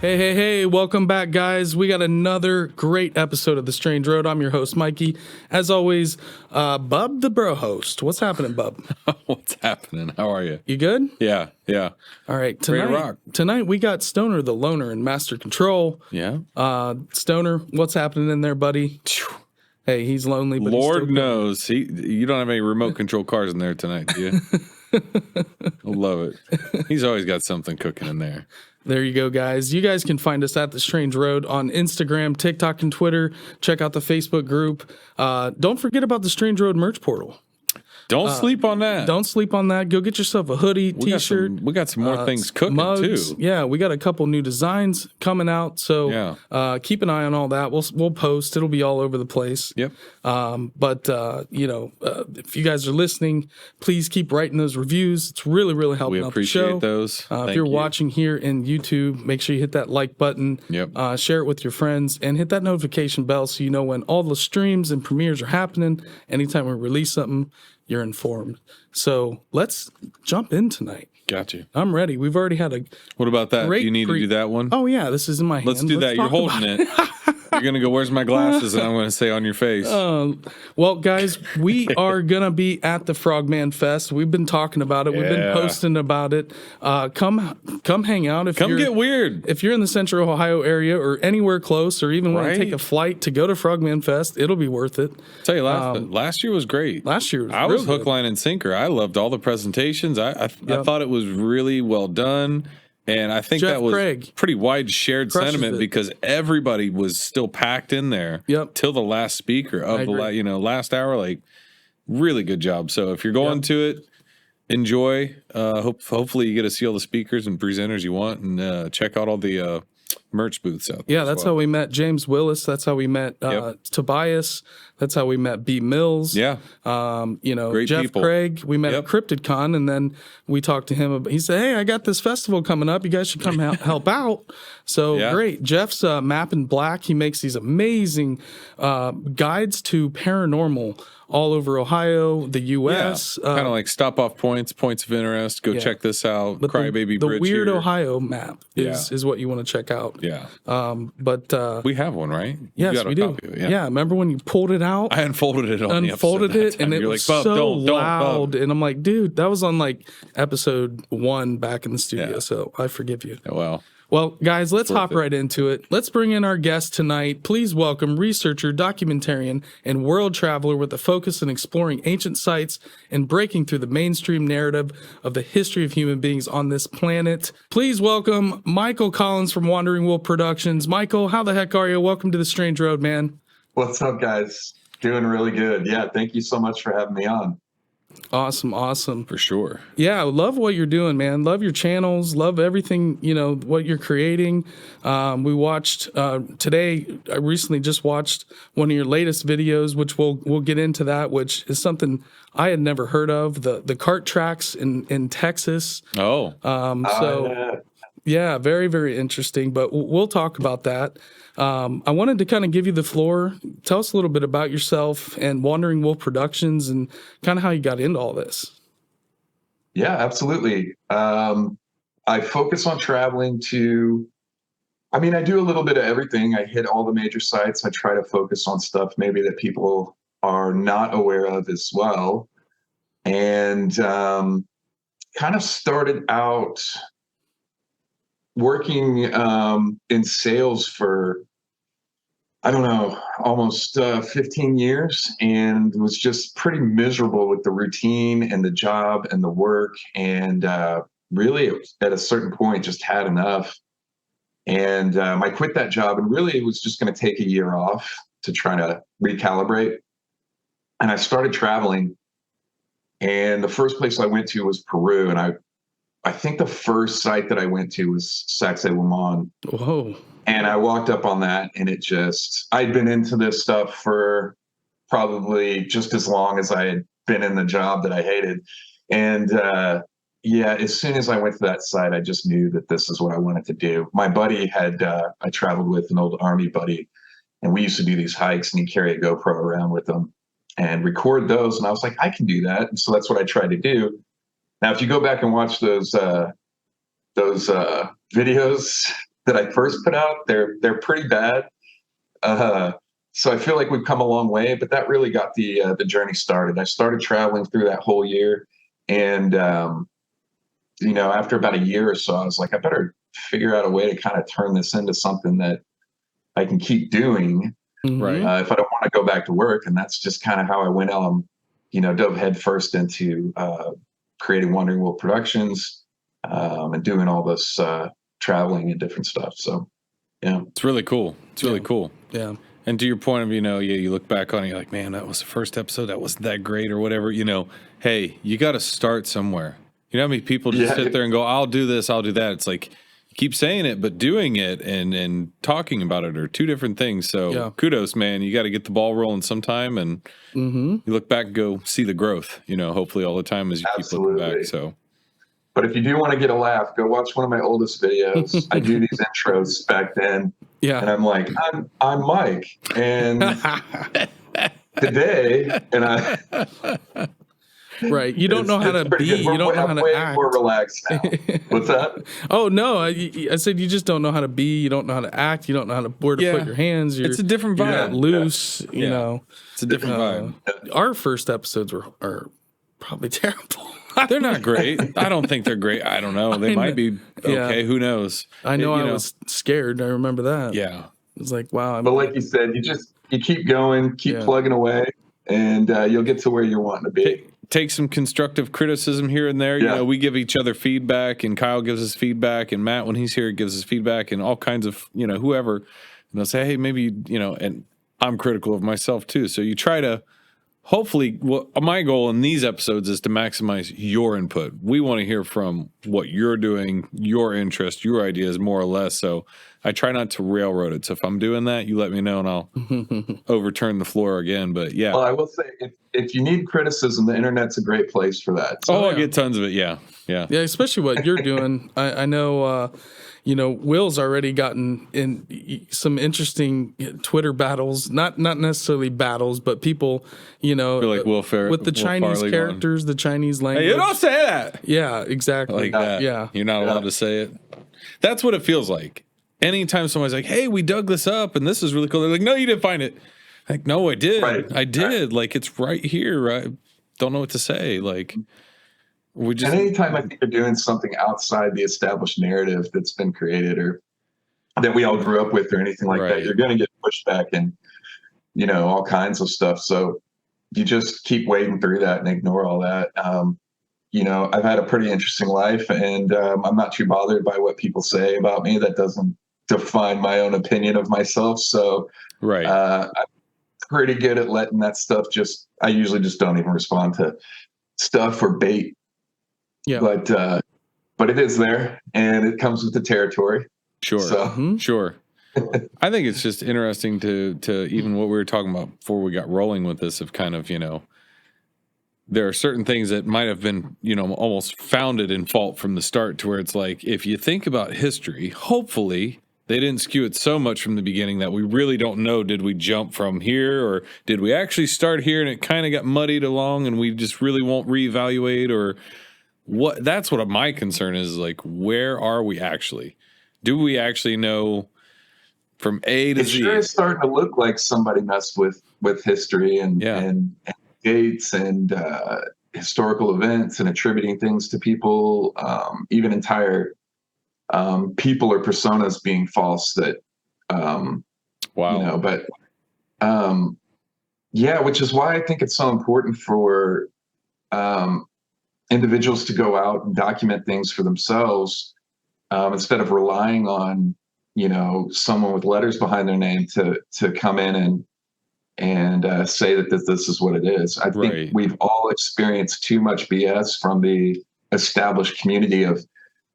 Hey, welcome back, guys. We got another great episode of The Strange Road. I'm your host, Mikey. As always, Bub, the bro host. What's happening, Bub? What's happening? How are you? You good? Yeah. All right, tonight we got Stoner, the loner, in Master Control. Yeah. Stoner, what's happening in there, buddy? Hey, he's lonely, but Lord knows. You don't have any remote control cars in there tonight, do you? I love it. He's always got something cooking in there. There you go, guys. You guys can find us at The Strange Road on Instagram, TikTok, and Twitter. Check out the Facebook group. Don't forget about the Strange Road merch portal. Don't sleep on that. Don't sleep on that. Go get yourself a hoodie, t-shirt. We got some more things cooking, mugs. too. Yeah, we got a couple new designs coming out. So keep an eye on all that. We'll post. It'll be all over the place. Yep. If you guys are listening, please keep writing those reviews. It's really, really helping out the show. We appreciate those. If you're watching here in YouTube, make sure you hit that like button. Yep. Share it with your friends and hit that notification bell so you know when all the streams and premieres are happening. Anytime we release something, you're informed. So let's jump in tonight. Got you. I'm ready. We've already had a. What about that? Do you need to do that one? Oh yeah, this is in my hand. Let's do that. You're holding it. You're gonna go, where's my glasses? And I'm gonna say on your face. Well, guys, we are gonna be at the Frogman Fest. We've been talking about it. We've been posting about it. Come hang out. Come get weird. If you're in the Central Ohio area or anywhere close, or even want to take a flight to go to Frogman Fest, it'll be worth it. I'll tell you, last year was great. Last year I was hook, line, and sinker. I loved all the presentations. I thought it was really well done. And I think that was pretty wide shared sentiment because everybody was still packed in there till the last speaker of the last hour. Like, really good job. So if you're going to it, enjoy. Hopefully you get to see all the speakers and presenters you want, and check out all the merch booths out there. Yeah, that's how we met James Willis. That's how we met Tobias. That's how we met B. Mills. Yeah. Great Jeff people. Craig. We met at CryptidCon, and then we talked to him. He said, hey, I got this festival coming up. You guys should come help out. So great. Jeff's Map in Black. He makes these amazing guides to paranormal all over Ohio, the U.S. Kind of like stop-off points of interest. Go check this out. But Crybaby Bridge. The Weird here. Ohio map is what you want to check out. Yeah. But we have one, right? Yes, we do. Yeah. Remember when you pulled it out? I unfolded it on the episode and it was like, so loud. And I'm like, dude, that was on like episode 1 back in the studio. So I forgive you. Oh, well, guys, let's hop right into it. Let's bring in our guest tonight. Please welcome researcher, documentarian, and world traveler with a focus on exploring ancient sites and breaking through the mainstream narrative of the history of human beings on this planet. Please welcome Michael Collins from WanderingWolf Productions. Michael, how the heck are you? Welcome to The Strange Road, man. What's up, guys? Doing really good. Yeah, thank you so much for having me on. Awesome. for sure. Yeah, I love what you're doing, man. Love your channels. Love everything, what you're creating. We watched today. I recently just watched one of your latest videos, which we'll get into that, which is something I had never heard of. The cart tracks in Texas. Yeah, very, very interesting. But we'll talk about that. I wanted to kind of give you the floor. Tell us a little bit about yourself and Wandering Wolf Productions and kind of how you got into all this. Yeah, absolutely. I focus on traveling I do a little bit of everything. I hit all the major sites. I try to focus on stuff maybe that people are not aware of as well. And kind of started out working in sales for, almost 15 years, and was just pretty miserable with the routine and the job and the work. And really, at a certain point, just had enough. And I quit that job, and really it was just going to take a year off to try to recalibrate. And I started traveling. And the first place I went to was Peru. And I think the first site that I went to was Sacsayhuaman. Whoa. And I walked up on that, and I'd been into this stuff for probably just as long as I had been in the job that I hated. And as soon as I went to that site, I just knew that this is what I wanted to do. My buddy I traveled with, an old Army buddy, and we used to do these hikes, and he'd carry a GoPro around with him and record those. And I was like, I can do that. And so that's what I tried to do. Now, if you go back and watch those videos, that I first put out, they're pretty bad. So I feel like we've come a long way, but that really got the journey started. I started traveling through that whole year, and after about a year or so, I was like, I better figure out a way to kind of turn this into something that I can keep doing, right? If I don't want to go back to work. And that's just kind of how I went dove headfirst into creating WanderingWolf Productions and doing all this traveling and different stuff. So, yeah, it's really cool. It's really cool. Yeah. And to your point of, you look back on it, you're like, man, that was the first episode. That wasn't that great or whatever. Hey, you got to start somewhere. You know how many people just sit there and go, I'll do this, I'll do that. It's like, you keep saying it, but doing it and talking about it are two different things. So kudos, man. You got to get the ball rolling sometime. And you look back and go see the growth, hopefully all the time as you keep looking back. So. But if you do want to get a laugh, go watch one of my oldest videos. I do these intros back then. Yeah. And I'm like, I'm Mike. And today, and I... Right. You don't know how to be. You don't know how to act. More relaxed now. What's that? Oh, no. I said you just don't know how to be. You don't know how to act. You don't know how to where to put your hands. It's a different vibe. You're not loose, you know. It's a different vibe. Our first episodes are probably terrible. They're not great. I don't think they're great. I don't know. They might be okay. Who knows? I know I was scared. I remember that. Yeah. It was like, wow. But like you said, you keep going, keep plugging away, and you'll get to where you're wanting to be. Take some constructive criticism here and there. Yeah. We give each other feedback, and Kyle gives us feedback, and Matt, when he's here, gives us feedback, and all kinds of, whoever. And they'll say, hey, maybe, and I'm critical of myself too. So you try to, hopefully, my goal in these episodes is to maximize your input. We want to hear from what you're doing, your interest, your ideas, more or less. So I try not to railroad it. So if I'm doing that, you let me know and I'll overturn the floor again. But yeah. Well, I will say, if you need criticism, the internet's a great place for that. So, I get tons of it. Yeah. Yeah. Yeah. Especially what you're doing. I know, Will's already gotten in some interesting Twitter battles, not necessarily battles, but people, like with the Chinese characters, the Chinese language. Hey, you don't say that. Yeah, exactly. Like that. Yeah. You're not allowed to say it. That's what it feels like. Anytime somebody's like, hey, we dug this up and this is really cool. They're like, no, you didn't find it. Like, no, I did. Right. I did. Like, it's right here. I don't know what to say. Like, and anytime I think you're doing something outside the established narrative that's been created or that we all grew up with or anything like that, you're going to get pushback and, all kinds of stuff. So you just keep wading through that and ignore all that. I've had a pretty interesting life, and I'm not too bothered by what people say about me. That doesn't define my own opinion of myself. So I'm pretty good at letting that stuff I usually just don't even respond to stuff or bait. Yeah. But it is there, and it comes with the territory. Sure. So. Sure. I think it's just interesting to even what we were talking about before we got rolling with this of kind of, there are certain things that might have been, almost founded in fault from the start to where it's like, if you think about history, hopefully they didn't skew it so much from the beginning that we really don't know, did we jump from here or did we actually start here and it kind of got muddied along and we just really won't reevaluate or what? That's what my concern is, like, where are we actually? Do we actually know from A to Z? It sure is starting to look like somebody messed with history and dates and historical events and attributing things to people, even entire people or personas being false that which is why I think it's so important for individuals to go out and document things for themselves instead of relying on someone with letters behind their name to come in and say that this is what it is. I think we've all experienced too much BS from the established community of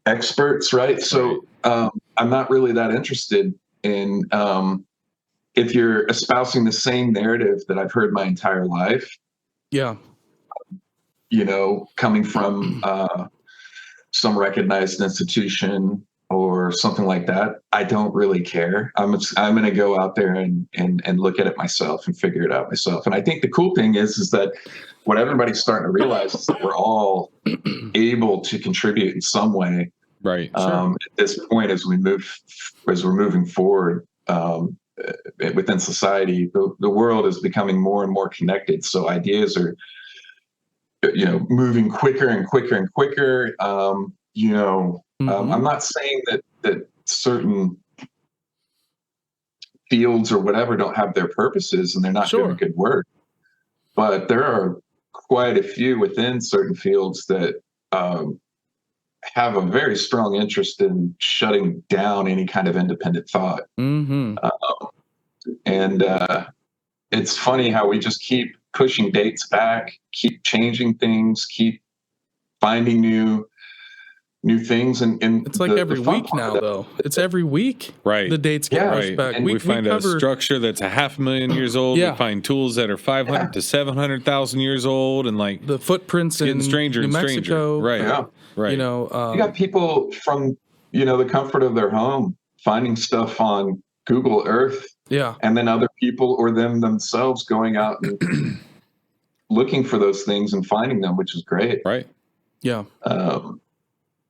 experts, right? So I'm not really that interested in if you're espousing the same narrative that I've heard my entire life. Yeah. Coming from some recognized institution or something like that, I don't really care. I'm going to go out there and look at it myself and figure it out myself. And I think the cool thing is that what everybody's starting to realize is that we're all able to contribute in some way Right. At this point, as we're moving forward within society, the world is becoming more and more connected. So ideas are, moving quicker and quicker and quicker. I'm not saying that certain fields or whatever don't have their purposes and they're not doing good work, but there are quite a few within certain fields that have a very strong interest in shutting down any kind of independent thought. And it's funny how we just keep pushing dates back, keep changing things, keep finding new things, and it's like every week now, though. It's every week, right? The dates get pushed back. And we find a structure that's 500,000 years old. We find tools that are 500 to 700,000 years old, and like the footprints in stranger New Mexico, right? Right. You got people from the comfort of their home finding stuff on Google Earth, and then other people or themselves going out and looking for those things and finding them, which is great, right? Yeah.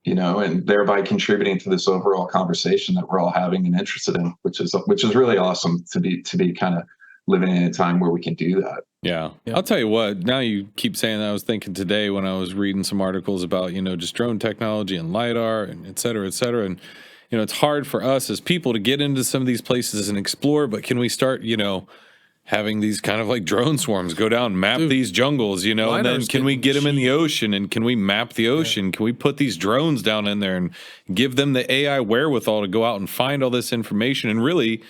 And thereby contributing to this overall conversation that we're all having and interested in, which is really awesome to be kind of living in a time where we can do that. Yeah. I'll tell you what, now you keep saying that, I was thinking today when I was reading some articles about, just drone technology and LiDAR and et cetera, and, it's hard for us as people to get into some of these places and explore, but can we start, having these kind of like drone swarms go down, map these jungles, and then can we get them in the ocean, and can we map the ocean? Can we put these drones down in there and give them the AI wherewithal to go out and find all this information? And really,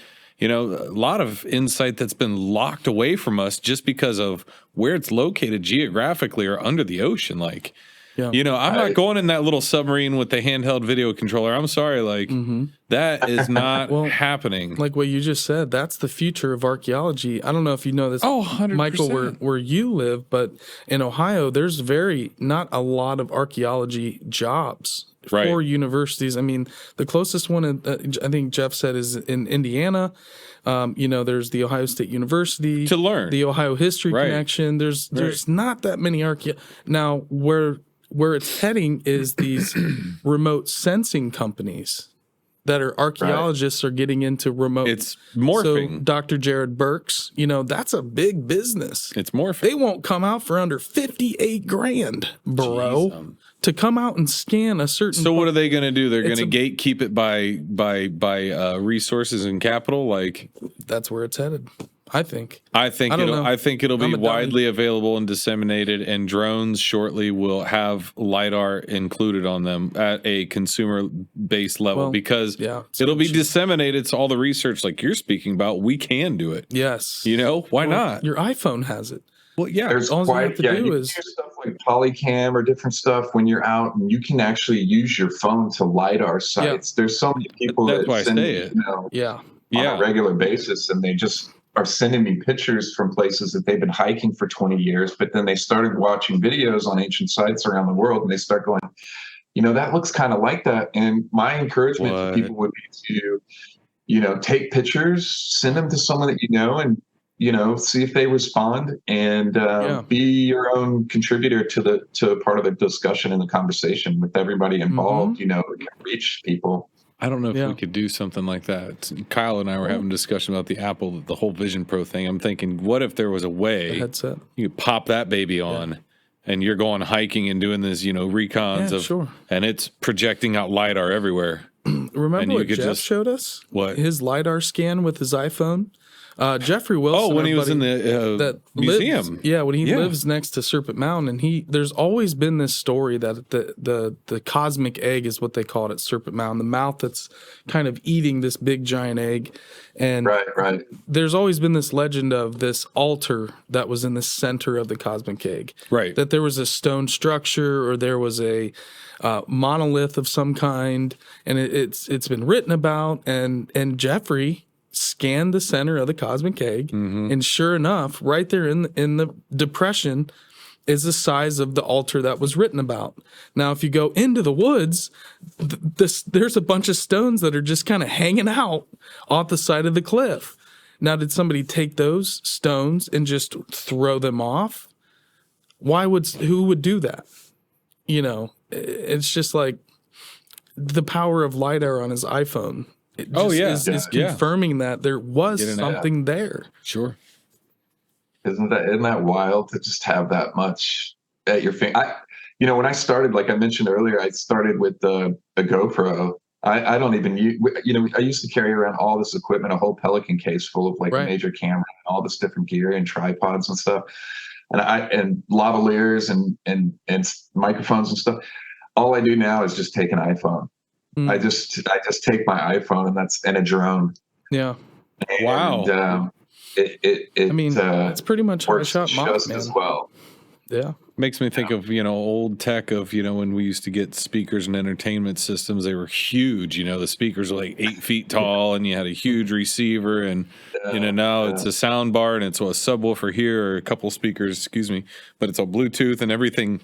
a lot of insight that's been locked away from us just because of where it's located geographically or under the ocean. Like, I'm not going in that little submarine with the handheld video controller. I'm sorry. Like, that is not happening. Like what you just said, that's the future of archaeology. I don't know if you know this, 100%. Michael, where you live, but in Ohio, there's not a lot of archaeology jobs for universities. I mean, the closest one, I think Jeff said, is in Indiana. There's the Ohio State University. To learn. The Ohio History Connection. There's not that many Now, where it's heading is these remote sensing companies that are archaeologists are getting into remote. It's morphing. So Dr. Jared Burks, that's a big business. It's morphing. They won't come out for under $58,000, bro, to come out and scan a certain. So what are they going to do? They're going to gatekeep it by resources and capital. Like, that's where it's headed. I think it'll be widely available and disseminated, and drones shortly will have LiDAR included on them at a consumer-based level, because it'll be disseminated to all the research like you're speaking about. We can do it. Yes. Why not? Your iPhone has it. Well, yeah. There's all you have to do is stuff like Polycam or different stuff when you're out, and you can actually use your phone to LiDAR sites. There's so many people that send on a regular basis, and they just are sending me pictures from places that they've been hiking for 20 years, but then they started watching videos on ancient sites around the world, and they start going, that looks kind of like that. And my encouragement to people would be to, take pictures, send them to someone that and, see if they respond, and be your own contributor to part of the discussion and the conversation with everybody involved, it can reach people. I don't know if we could do something like that. Kyle and I were having a discussion about the whole Vision Pro thing. I'm thinking, what if there was a way headset you could pop that baby on, and you're going hiking and doing this, recons and it's projecting out LiDAR everywhere. Remember what Jeff showed us? What? His LiDAR scan with his iPhone? Jeffrey Wilson. Oh, when he was in the museum. When he lives next to Serpent Mound, and there's always been this story that the cosmic egg is what they call it at Serpent Mound, the mouth that's kind of eating this big giant egg. And there's always been this legend of this altar that was in the center of the cosmic egg. Right. That there was a stone structure, or there was a monolith of some kind, and it's been written about, and Jeffrey scanned the center of the cosmic egg, and sure enough, right there in the depression is the size of the altar that was written about. Now, if you go into the woods, there's a bunch of stones that are just kind of hanging out off the side of the cliff. Now, did somebody take those stones and just throw them off? Who would do that? It's just like, the power of LiDAR on his iPhone. It just is confirming that there was something there. Sure. Isn't that wild to just have that much at your finger? When I started, like I mentioned earlier, I started with a GoPro. I don't even use, I used to carry around all this equipment, a whole Pelican case full of like a major camera and all this different gear and tripods and stuff. And lavaliers and microphones and stuff. All I do now is just take an iPhone. I just take my iPhone and a drone. Yeah. And, wow. It's pretty much how I shot just as well. Yeah. Makes me think of, old tech of, when we used to get speakers and entertainment systems, they were huge. The speakers were like 8 feet tall and you had a huge receiver and, now it's a sound bar and it's a subwoofer here or a couple speakers, but it's all Bluetooth and everything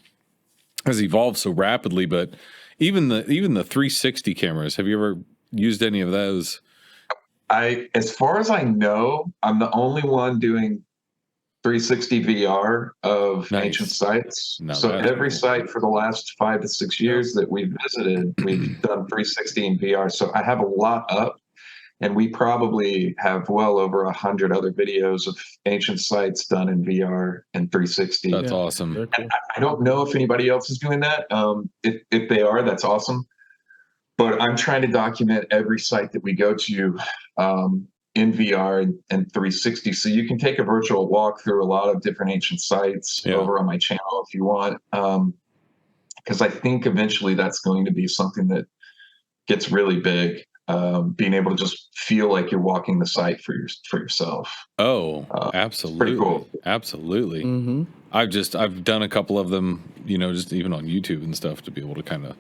has evolved so rapidly. But even the 360 cameras, have you ever used any of those? As far as I know, I'm the only one doing 360 VR of ancient sites. So every site for the last 5 to 6 years that we've visited, we've done 360 in VR. So I have a lot up, and we probably have well over 100 other videos of ancient sites done in VR and 360. That's awesome. Cool. I don't know if anybody else is doing that. If they are, that's awesome. But I'm trying to document every site that we go to in VR and 360. So you can take a virtual walk through a lot of different ancient sites over on my channel if you want. Because I think eventually that's going to be something that gets really big. Being able to just feel like you're walking the site for yourself. Oh, absolutely. Pretty cool. Absolutely. Mm-hmm. I've done a couple of them, just even on YouTube and stuff to be able to kind of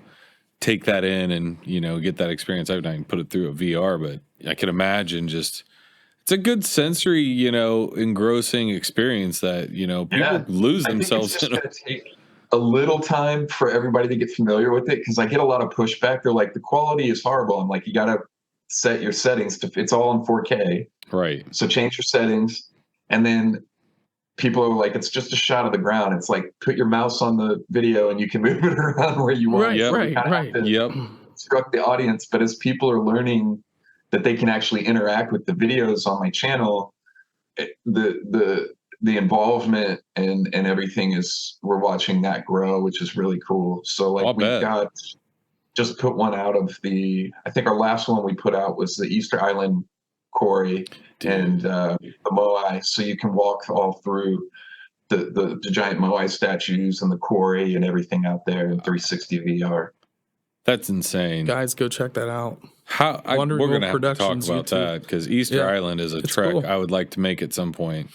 take that in and, get that experience. I've not even put it through a VR, but I can imagine it's a good sensory, engrossing experience that, people lose themselves. It's just going to take a little time for everybody to get familiar with it. Cause I get a lot of pushback. They're like, the quality is horrible. I'm like, you got to set your settings it's all in 4K. Right. So change your settings. And then people are like, it's just a shot of the ground. It's like, put your mouse on the video and you can move it around where you want. Right. Yep. Instruct the audience. But as people are learning that they can actually interact with the videos on my channel, the involvement and everything we're watching that grow, which is really cool. So like just put one out of I think our last one we put out was the Easter Island quarry and the Moai. So you can walk all through the giant Moai statues and the quarry and everything out there in 360 VR. That's insane. Guys, go check that out. We're going to have to talk about that because Easter Island is a trek I would like to make at some point.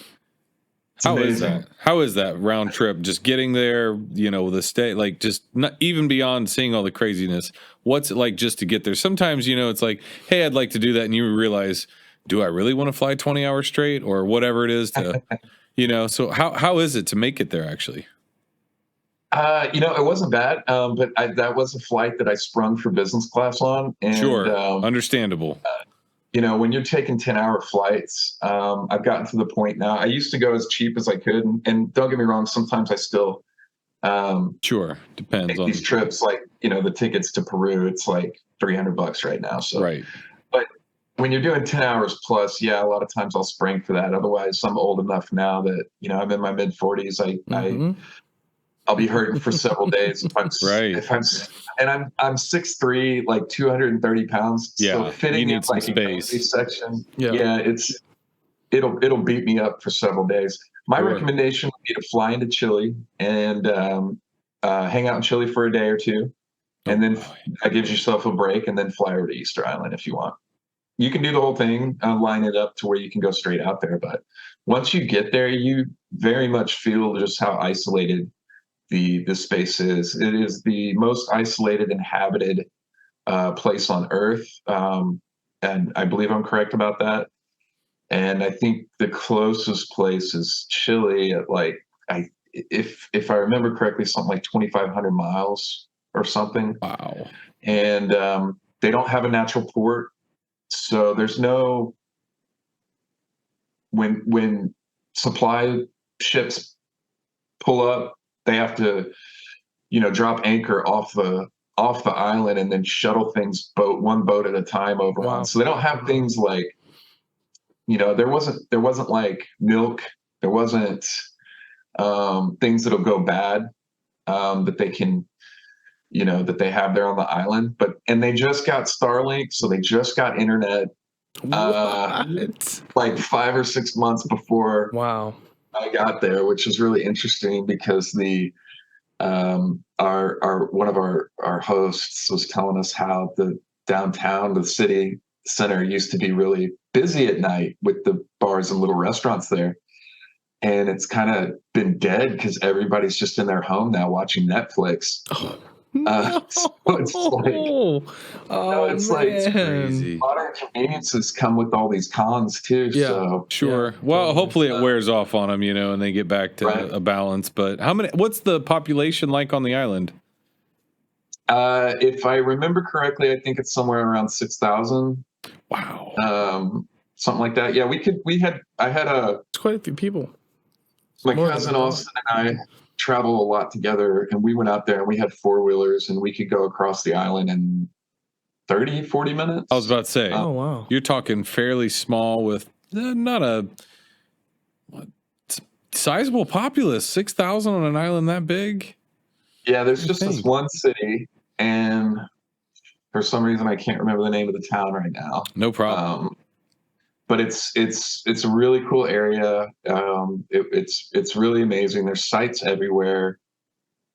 How is that? How is that round trip? Just getting there, the stay, like just not even beyond seeing all the craziness. What's it like just to get there? Sometimes, it's like, hey, I'd like to do that. And you realize, do I really want to fly 20 hours straight or whatever it is to, so how is it to make it there actually? It wasn't bad, but that was a flight that I sprung for business class on. And, sure, understandable. When you're taking 10-hour flights, I've gotten to the point now. I used to go as cheap as I could, and don't get me wrong, sometimes I still sure depends on these trips. Like the tickets to Peru, it's like $300 right now. So right, but when you're doing 10 hours plus, a lot of times I'll spring for that. Otherwise, I'm old enough now that I'm in my mid 40s. I'll be hurting for several days if I'm and I'm 6'3", like 230 pounds. Yeah, so fitting you need in some like space. Section. It'll beat me up for several days. My recommendation would be to fly into Chile and hang out in Chile for a day or two, and then that gives yourself a break, and then fly over to Easter Island if you want. You can do the whole thing, line it up to where you can go straight out there. But once you get there, you very much feel just how isolated the space is. It is the most isolated inhabited place on Earth, and I believe I'm correct about that. And I think the closest place is Chile at if I remember correctly, something like 2,500 miles or something. Wow. And they don't have a natural port, so there's no when supply ships pull up. They have to, drop anchor off the off the island and then shuttle things one boat at a time over on. So they don't have things like, there wasn't like milk, there wasn't things that'll go bad that they can, that they have there on the island. And they just got Starlink, so they just got internet like 5 or 6 months before I got there, which is really interesting because our one of our hosts was telling us how the downtown, the city center, used to be really busy at night with the bars and little restaurants there, and it's kind of been dead because everybody's just in their home now watching Netflix. So it's like it's crazy. Modern conveniences come with all these cons too. Yeah, so sure. Well, hopefully it wears off on them, and they get back to a balance. But what's the population like on the island? If I remember correctly, I think it's somewhere around 6,000. Wow. Something like that. Yeah, it's quite a few people. My cousin Austin and I travel a lot together, and we went out there and we had 4-wheelers and we could go across the island in 30-40 minutes. I was about to say, oh wow, you're talking fairly small with not a sizable populace. 6,000 on an island that big? Yeah, there's just this one city, and for some reason I can't remember the name of the town right now. No problem. But it's a really cool area. It's really amazing. There's sites everywhere.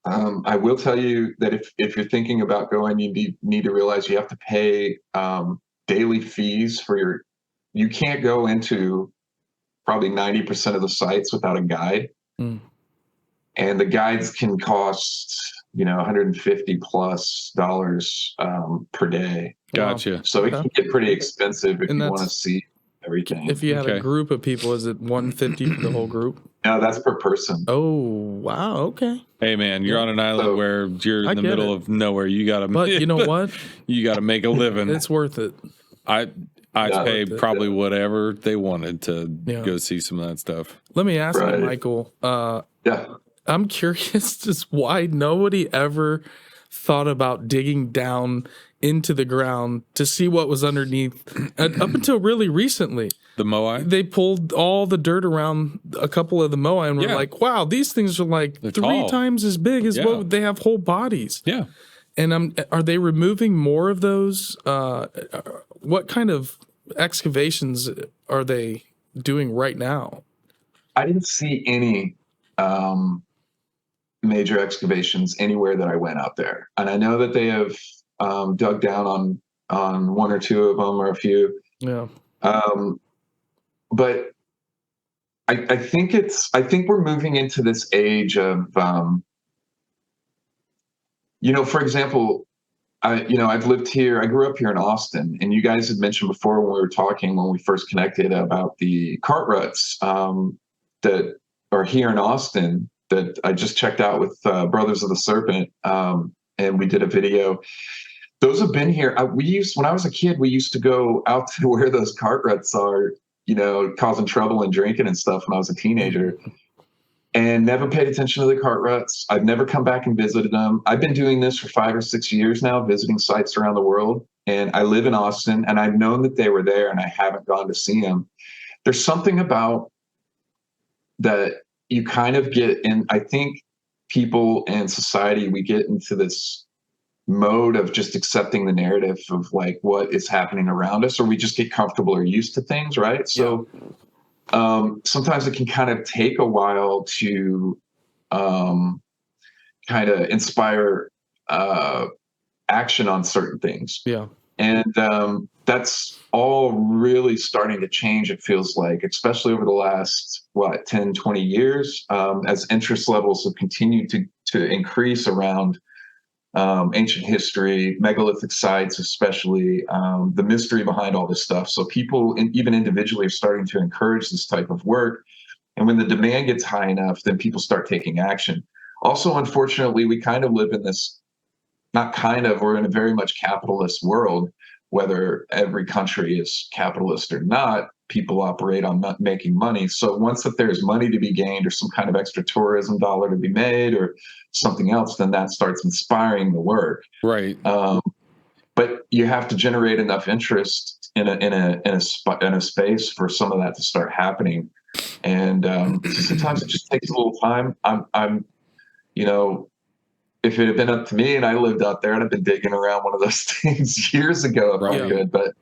I will tell you that if you're thinking about going, you need to realize you have to pay daily fees for you can't go into probably 90% of the sites without a guide. And the guides can cost, $150+ per day. Gotcha. So it can get pretty expensive if you want to see everything. If you had a group of people, is it 150 for the whole group? No, that's per person. Oh, wow. Okay. Hey, man, you're on an island where you're in the middle of nowhere. You got to, but you know what? You got to make a living. It's worth it. I'd pay probably whatever they wanted to go see some of that stuff. Let me ask you, Michael. I'm curious just why nobody ever thought about digging down into the ground to see what was underneath up until really recently. The moai? They pulled all the dirt around a couple of the moai and were like, wow, these things are like They're 3 tall. Times as big as what they have whole bodies. Yeah. And are they removing more of those? What kind of excavations are they doing right now? I didn't see any major excavations anywhere that I went out there. And I know that they have dug down on 1 or 2 of them or a few. Yeah. But I think we're moving into this age of, for example, I've lived here. I grew up here in Austin, and you guys had mentioned before when we were talking, when we first connected, about the cart ruts that are here in Austin that I just checked out with Brothers of the Serpent, and we did a video. Those have been here. When I was a kid, we used to go out to where those cart ruts are, causing trouble and drinking and stuff when I was a teenager, and never paid attention to the cart ruts. I've never come back and visited them. I've been doing this for 5 or 6 years now, visiting sites around the world. And I live in Austin, and I've known that they were there, and I haven't gone to see them. There's something about that you kind of get in. I think people and society, we get into this mode of just accepting the narrative of like what is happening around us, or we just get comfortable or used to things, right? So sometimes it can kind of take a while to kind of inspire action on certain things. Yeah. And that's all really starting to change, it feels like, especially over the last, 10, 20 years, as interest levels have continued to increase around ancient history, megalithic sites, especially the mystery behind all this stuff. So people, even individually, are starting to encourage this type of work. And when the demand gets high enough, then people start taking action. Also, unfortunately, we kind of live in this, we're in a very much capitalist world, whether every country is capitalist or not. people operate on making money. So once that there's money to be gained or some kind of extra tourism dollar to be made or something else, then that starts inspiring the work. Right. But you have to generate enough interest in a space for some of that to start happening. And so sometimes it just takes a little time. I'm you know, if it had been up to me and I lived out there, I'd have been digging around one of those things years ago if I could. But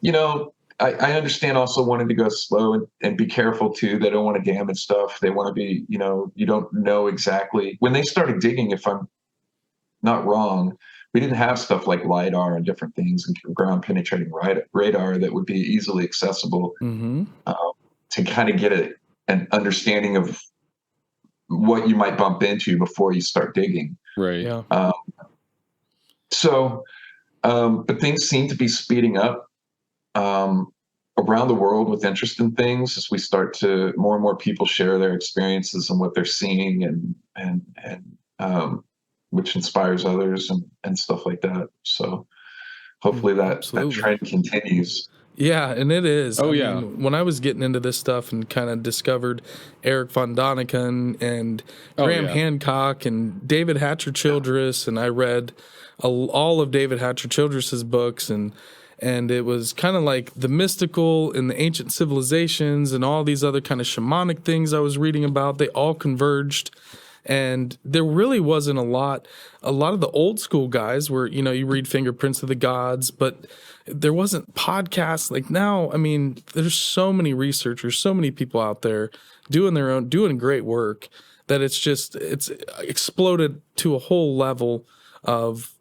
you know, I understand also wanting to go slow and be careful too. They don't want to damage stuff. They want to be, you know, you don't know exactly when they started digging. If I'm not wrong, we didn't have stuff like LiDAR and different things and ground penetrating radar that would be easily accessible to kind of get an understanding of what you might bump into before you start digging. Right. Yeah. But things seem to be speeding up around the world with interest in things as we start to more and more people share their experiences and what they're seeing and which inspires others and stuff like that. So hopefully that trend continues. Yeah, and it is. I mean, when I was getting into this stuff and kind of discovered Eric von Daniken and Graham Hancock and David Hatcher Childress, and I read all of David Hatcher Childress's books, and it was kind of like the mystical and the ancient civilizations and all these other kind of shamanic things I was reading about. They all converged. And there really wasn't a lot of the old school guys where, you know, you read Fingerprints of the Gods, but there wasn't podcasts like now. I mean, there's so many researchers, so many people out there doing great work that it's exploded to a whole level of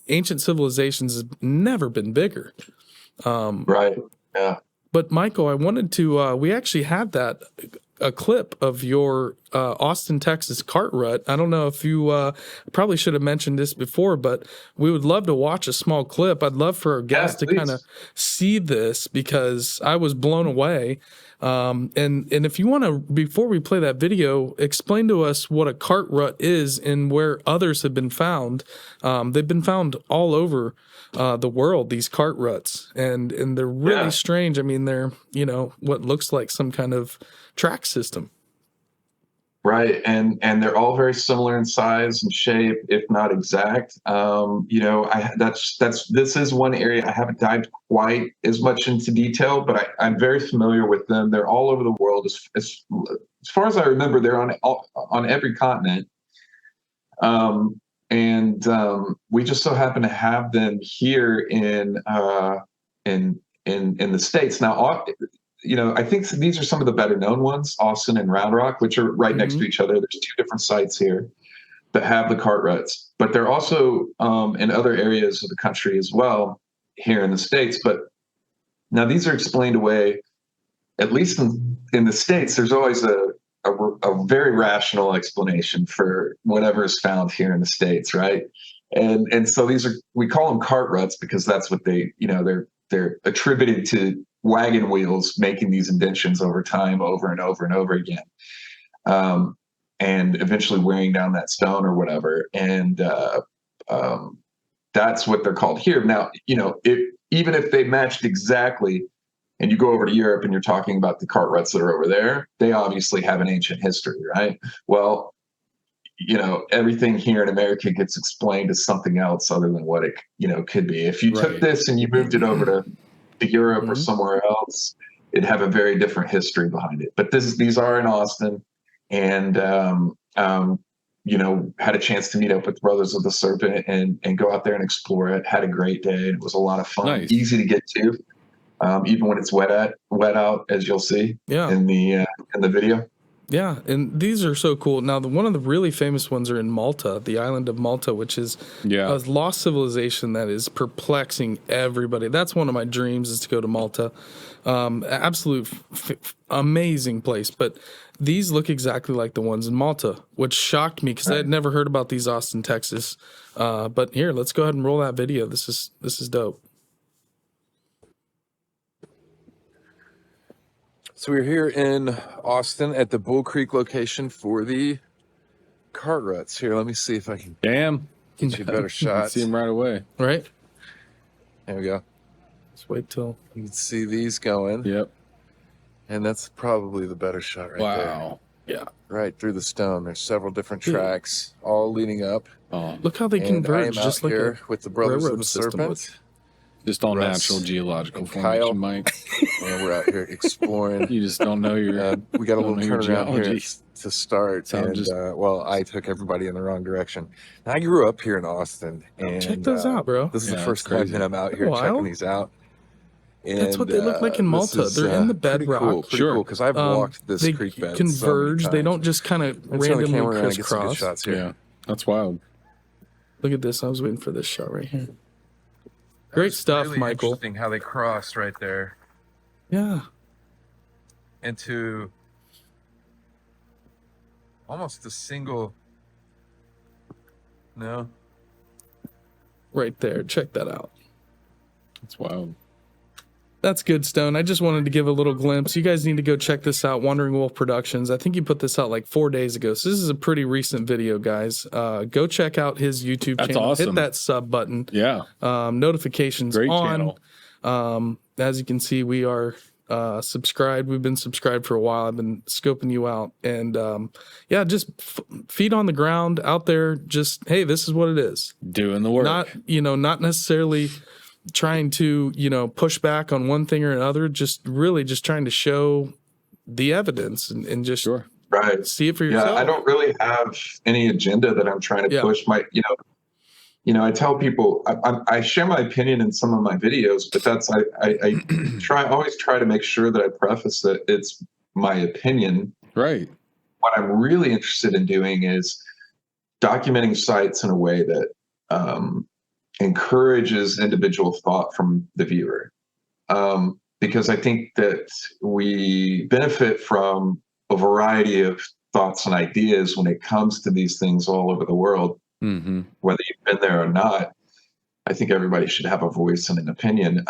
ancient civilizations has never been bigger. Right. Yeah. But Michael, I wanted to, we actually had a clip of your Austin, Texas cart rut. I don't know if you probably should have mentioned this before, but we would love to watch a small clip. I'd love for our guests to kind of see this because I was blown away. And if you want to, before we play that video, explain to us what a cart rut is and where others have been found. They've been found all over the world, these cart ruts, and they're really strange. I mean, they're, you know, what looks like some kind of track system. Right. And they're all very similar in size and shape, if not exact. You know, this is one area I haven't dived quite as much into detail, but I'm very familiar with them. They're all over the world. As far as I remember, they're on every continent. We just so happen to have them here in the States. Now, you know, I think these are some of the better known ones, Austin and Round Rock, which are right next to each other. There's two different sites here that have the cart ruts, but they're also in other areas of the country as well here in the States. But now these are explained away, at least in the States, there's always a very rational explanation for whatever is found here in the States, right? And so we call them cart ruts because that's what they're attributed to wagon wheels making these indentions over time, over and over and over again, and eventually wearing down that stone or whatever. And that's what they're called here. Now, you know, even if they matched exactly, and you go over to Europe and you're talking about the cart ruts that are over there, they obviously have an ancient history, right? Well, you know, everything here in America gets explained as something else other than what it, you know, could be. If you took this and you moved it over to Europe or somewhere else, it'd have a very different history behind it. But these are in Austin, and you know, had a chance to meet up with Brothers of the Serpent and go out there and explore it. Had a great day. It was a lot of fun, easy to get to, even when it's wet out, as you'll see in the video. Yeah, and these are so cool. Now, one of the really famous ones are in Malta, the island of Malta, which is a lost civilization that is perplexing everybody. That's one of my dreams, is to go to Malta. Absolute amazing place. But these look exactly like the ones in Malta, which shocked me because I had never heard about these Austin, Texas. But here, let's go ahead and roll that video. This is dope. So we're here in Austin at the Bull Creek location for the cart ruts. Here, let me see if I can get you a better shot. See them right away. Right. There we go. Let's wait till you can see these going. Yep. And that's probably the better shot right there. Wow. Yeah. Right through the stone. There's several different tracks all leading up. Oh, look how they And converge, I am just out like here a with the Brothers of railroad the system would. Serpent. just all Ruts natural geological and formation, Kyle. Mike. And we're out here exploring. You just don't know your. We got a don't little know your turnaround here geology. to start. So I'm And, just- well, I took everybody in the wrong direction. I grew up here in Austin. And, Check those out, bro. This is Yeah, the that's first time crazy. that I'm out here Wow. checking these out. And, That's what they look like in this Malta. is, They're in the pretty bedrock. cool, pretty Sure. cool, because I've walked this they creek bed converge. so many They don't times. just kind of Let's turn the randomly camera around and get some good crisscross. shots here. Yeah, that's wild. Look at this. I was waiting for this shot right here. Great stuff, Really Michael. interesting how they crossed right there Yeah. into almost a single. No. Right there. Check that out. That's wild. That's good, Stone. I just wanted to give a little glimpse. You guys need to go check this out, Wandering Wolf Productions. I think you put this out like 4 days ago. So this is a pretty recent video, guys. Go check out his YouTube That's channel. awesome. Hit that sub button. Yeah. Notifications Great on. channel. As you can see, we are subscribed. We've been subscribed for a while. I've been scoping you out. And yeah, just feet on the ground out there. Just, hey, this is what it is. Doing the work. Not necessarily trying to, push back on one thing or another, just really just trying to show the evidence and just Sure. Right. see it for Yeah, yourself. I don't really have any agenda that I'm trying to Yeah. push. I tell people I share my opinion in some of my videos, but that's I always try to make sure that I preface that it's my opinion. Right. What I'm really interested in doing is documenting sites in a way that encourages individual thought from the viewer. Because I think that we benefit from a variety of thoughts and ideas when it comes to these things all over the world. Mm-hmm. Whether you've been there or not, I think everybody should have a voice and an opinion.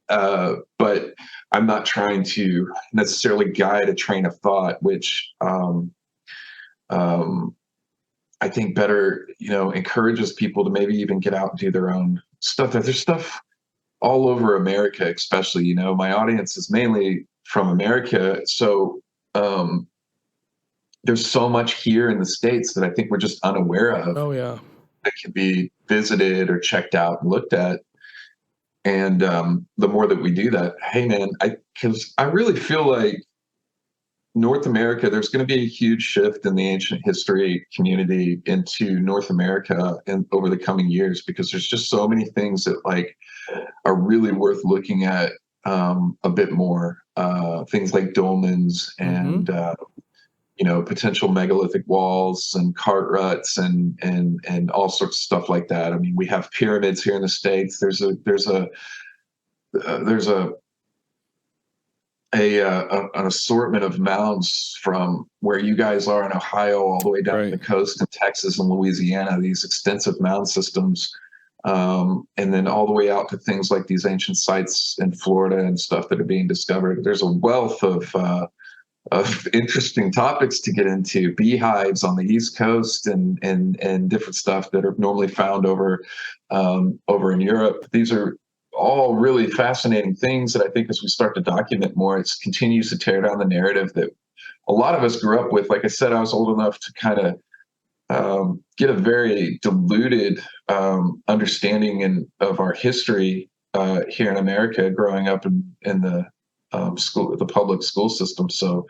But I'm not trying to necessarily guide a train of thought, which I think better, encourages people to maybe even get out and do their own stuff. There's stuff all over America, especially, my audience is mainly from America. So there's so much here in the States that I think we're just unaware of. Oh yeah. That can be visited or checked out and looked at. And the more that we do that, hey man, because I really feel like North America, there's going to be a huge shift in the ancient history community into North America and over the coming years, because there's just so many things that are really worth looking at a bit more. Things like dolmens and potential megalithic walls and cart ruts and all sorts of stuff like that. I mean, we have pyramids here in the States. There's an assortment of mounds from where you guys are in Ohio all the way down to the coast in Texas and Louisiana, these extensive mound systems. And then all the way out to things like these ancient sites in Florida and stuff that are being discovered. There's a wealth of interesting topics to get into. Beehives on the East Coast and different stuff that are normally found over in Europe. These are all really fascinating things that I think as we start to document more, it continues to tear down the narrative that a lot of us grew up with. Like I said, I was old enough to kind of get a very diluted understanding of our history here in America, growing up in the public school system. So,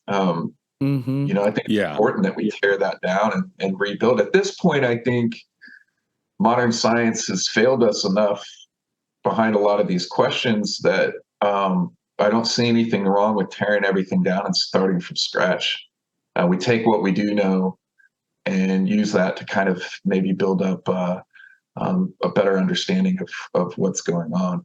I think it's important that we tear that down and rebuild. At this point, I think modern science has failed us enough behind a lot of these questions that I don't see anything wrong with tearing everything down and starting from scratch. We take what we do know and use that to kind of maybe build up a better understanding of what's going on.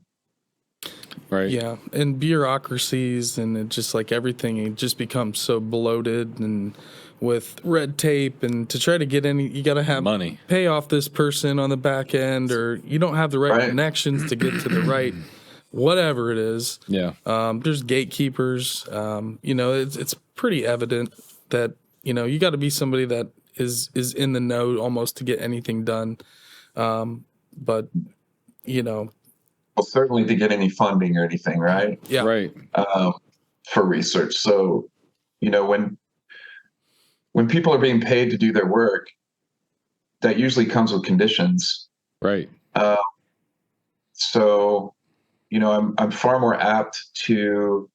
Right. Yeah. And bureaucracies and it just everything, it just becomes so bloated and with red tape, and to try to get any, you got to have money, pay off this person on the back end, or you don't have the right connections to get to the right, whatever it is. Yeah. There's gatekeepers. It's pretty evident that, you got to be somebody that is in the know almost to get anything done. But, well, certainly to get any funding or anything, right? Yeah. Right. For research. So, when people are being paid to do their work, that usually comes with conditions. Right. So, I'm far more apt to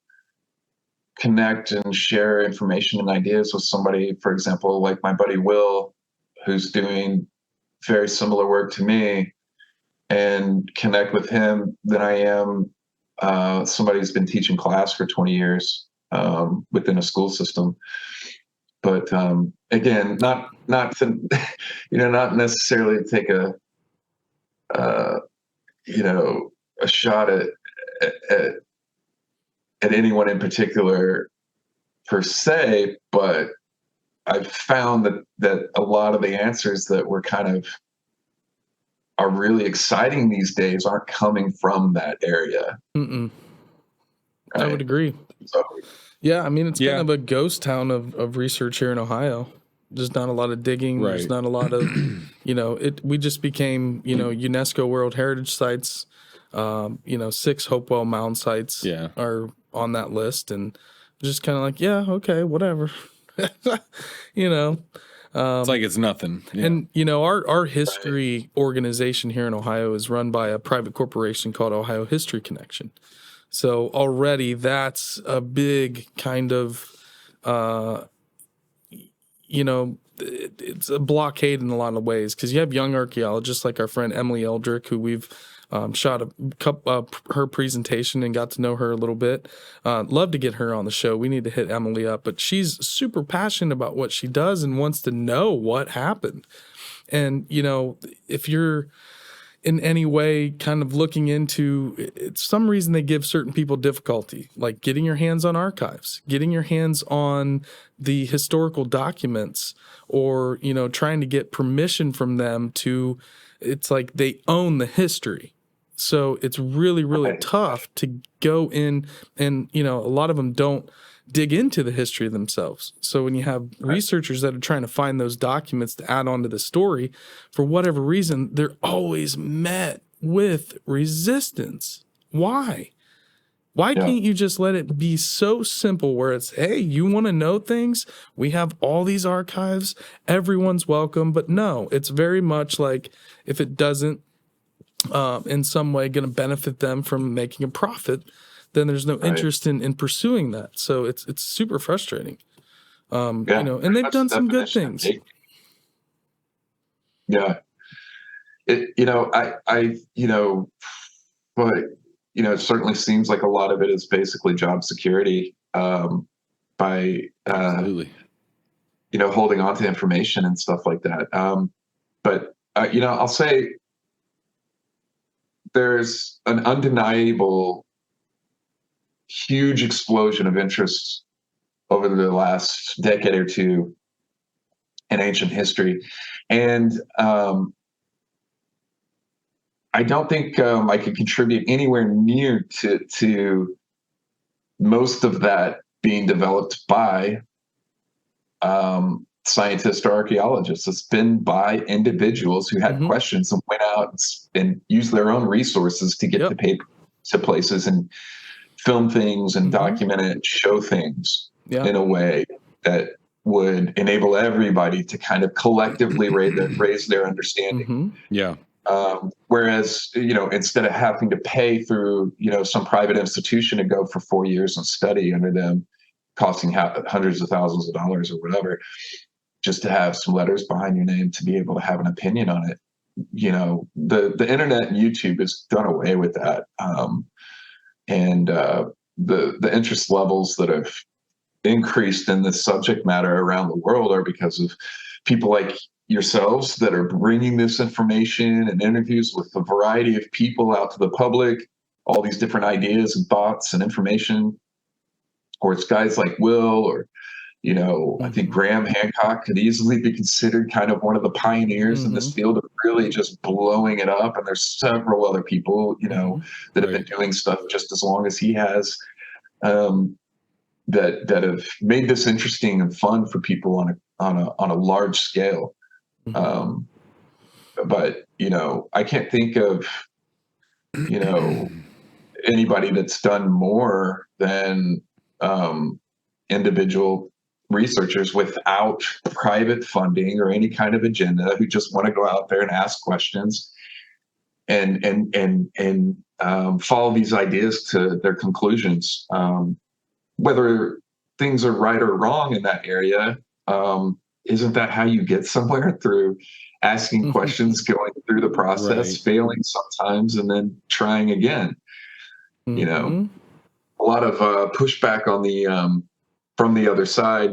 connect and share information and ideas with somebody, for example, like my buddy Will, who's doing very similar work to me, and connect with him than I am somebody who's been teaching class for 20 years within a school system. But again, not to, not necessarily take a shot at anyone in particular per se, but I've found that a lot of the answers that are really exciting these days aren't coming from that area. Right? I would agree. So, yeah, I mean, it's kind of a ghost town of research here in Ohio. There's not a lot of digging. Right. There's not a lot of, we just became, UNESCO World Heritage Sites. 6 Hopewell Mound sites are on that list, and just kind of like, yeah, okay, whatever. It's like it's nothing. Yeah. And our history organization here in Ohio is run by a private corporation called Ohio History Connection. So already that's a big kind of it's a blockade in a lot of ways, because you have young archaeologists like our friend Emily Eldrick, who we've shot her presentation and got to know her a little bit. Love to get her on the show. We need to hit Emily up, but she's super passionate about what she does and wants to know what happened. And, if you're in any way kind of looking into it, some reason they give certain people difficulty, like getting your hands on archives, getting your hands on the historical documents, or, trying to get permission from them to, it's like they own the history. So it's really, really tough to go in, and, a lot of them don't dig into the history themselves. So when you have researchers that are trying to find those documents to add on to the story, for whatever reason, they're always met with resistance. Why? Why can't you just let it be so simple where it's, hey, you want to know things? We have all these archives. Everyone's welcome. But no, it's very much like, if it doesn't in some way going to benefit them from making a profit, then there's no interest in pursuing that. So it's super frustrating. And they've done some good things. Yeah. But it certainly seems like a lot of it is basically job security by absolutely, holding on to information and stuff like that. But I'll say there's an undeniable huge explosion of interest over the last decade or two in ancient history. And I don't think I could contribute anywhere near to most of that being developed by scientists or archaeologists. It's been by individuals who had questions and went out and used their own resources to get to places and film things and document it, show things in a way that would enable everybody to kind of collectively raise their understanding. Whereas, instead of having to pay through, some private institution to go for 4 years and study under them, costing hundreds of thousands of dollars or whatever, just to have some letters behind your name to be able to have an opinion on it. The internet and YouTube has done away with that. And the interest levels that have increased in this subject matter around the world are because of people like yourselves that are bringing this information and interviews with a variety of people out to the public, all these different ideas and thoughts and information. Or it's guys like Will, or I think Graham Hancock could easily be considered kind of one of the pioneers in this field of really just blowing it up. And there's several other people, that have been doing stuff just as long as he has, that have made this interesting and fun for people on a large scale. But I can't think of you know, anybody that's done more than individual researchers without private funding or any kind of agenda, who just want to go out there and ask questions and follow these ideas to their conclusions. Whether things are right or wrong in that area, isn't that how you get somewhere? Through asking questions, going through the process, failing sometimes, and then trying again. You know, a lot of pushback on the from the other side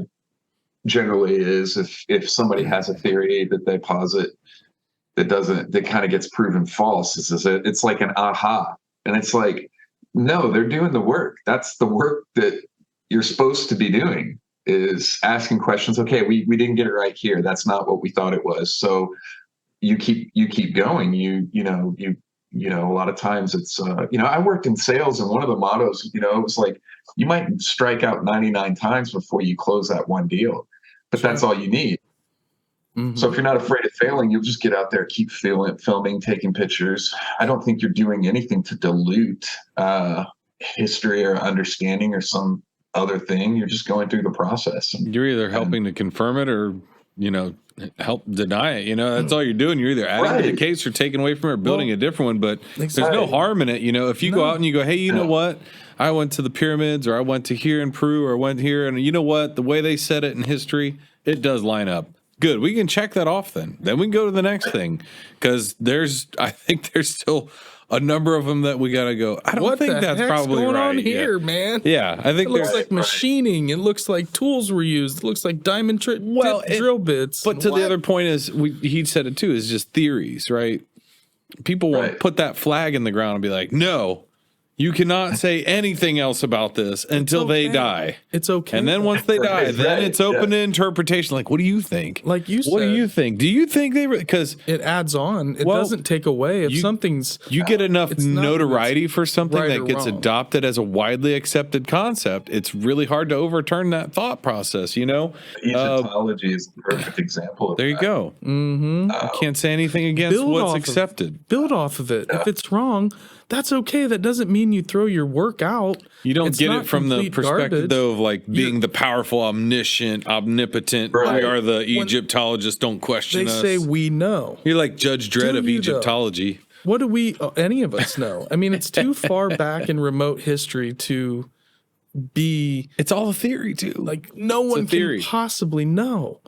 generally is if somebody has a theory that they posit that kind of gets proven false, it's like an aha, and it's like, no, they're doing the work. That's the work that you're supposed to be doing, is asking questions. Okay, we didn't get it right here. That's not what we thought it was. So you keep going. You know, a lot of times it's, you know, I worked in sales, and one of the mottos, you know, it was like, you might strike out 99 times before you close that one deal, but that's all you need. So if you're not afraid of failing, you'll just get out there, keep filming, taking pictures. I don't think you're doing anything to dilute history or understanding or some other thing. You're just going through the process. You're either helping to confirm it or, you know, help deny it. You know, that's all you're doing. You're either adding to the case or taking away from it or building a different one. But there's no harm in it. You know, if you go out and you go, hey, you know what? I went to the pyramids, or I went to here in Peru, or I went here, and you know what? The way they said it in history, it does line up. Good. We can check that off then. Then we can go to the next thing, because I think there's still a number of them that we got to go. I don't think that's probably going right. on here, man? Yeah, I think it looks like machining. It looks like tools were used. It looks like diamond drill bits. But to the other point is, he said it too, is just theories, right? People want to put that flag in the ground and be like, no, you cannot say anything else about this until they die. It's okay. And then once they die, then it's open to interpretation. Like, what do you think? Like you said. What do you think? Do you think they were? Because it adds on. It doesn't take away. If something's... You get enough notoriety for something that gets adopted as a widely accepted concept, it's really hard to overturn that thought process, you know? Egyptology is the perfect example of There you go. I can't say anything against what's accepted. Build off of it. If it's wrong, that's okay. That doesn't mean you throw your work out. You don't get it from the perspective, though, of like being the powerful, omniscient, omnipotent. We are the Egyptologists. Don't question us. They say we know. You're like Judge Dredd of Egyptology. What do any of us know? I mean, it's too far back in remote history to be. It's all a theory, too. Like, no one can possibly know.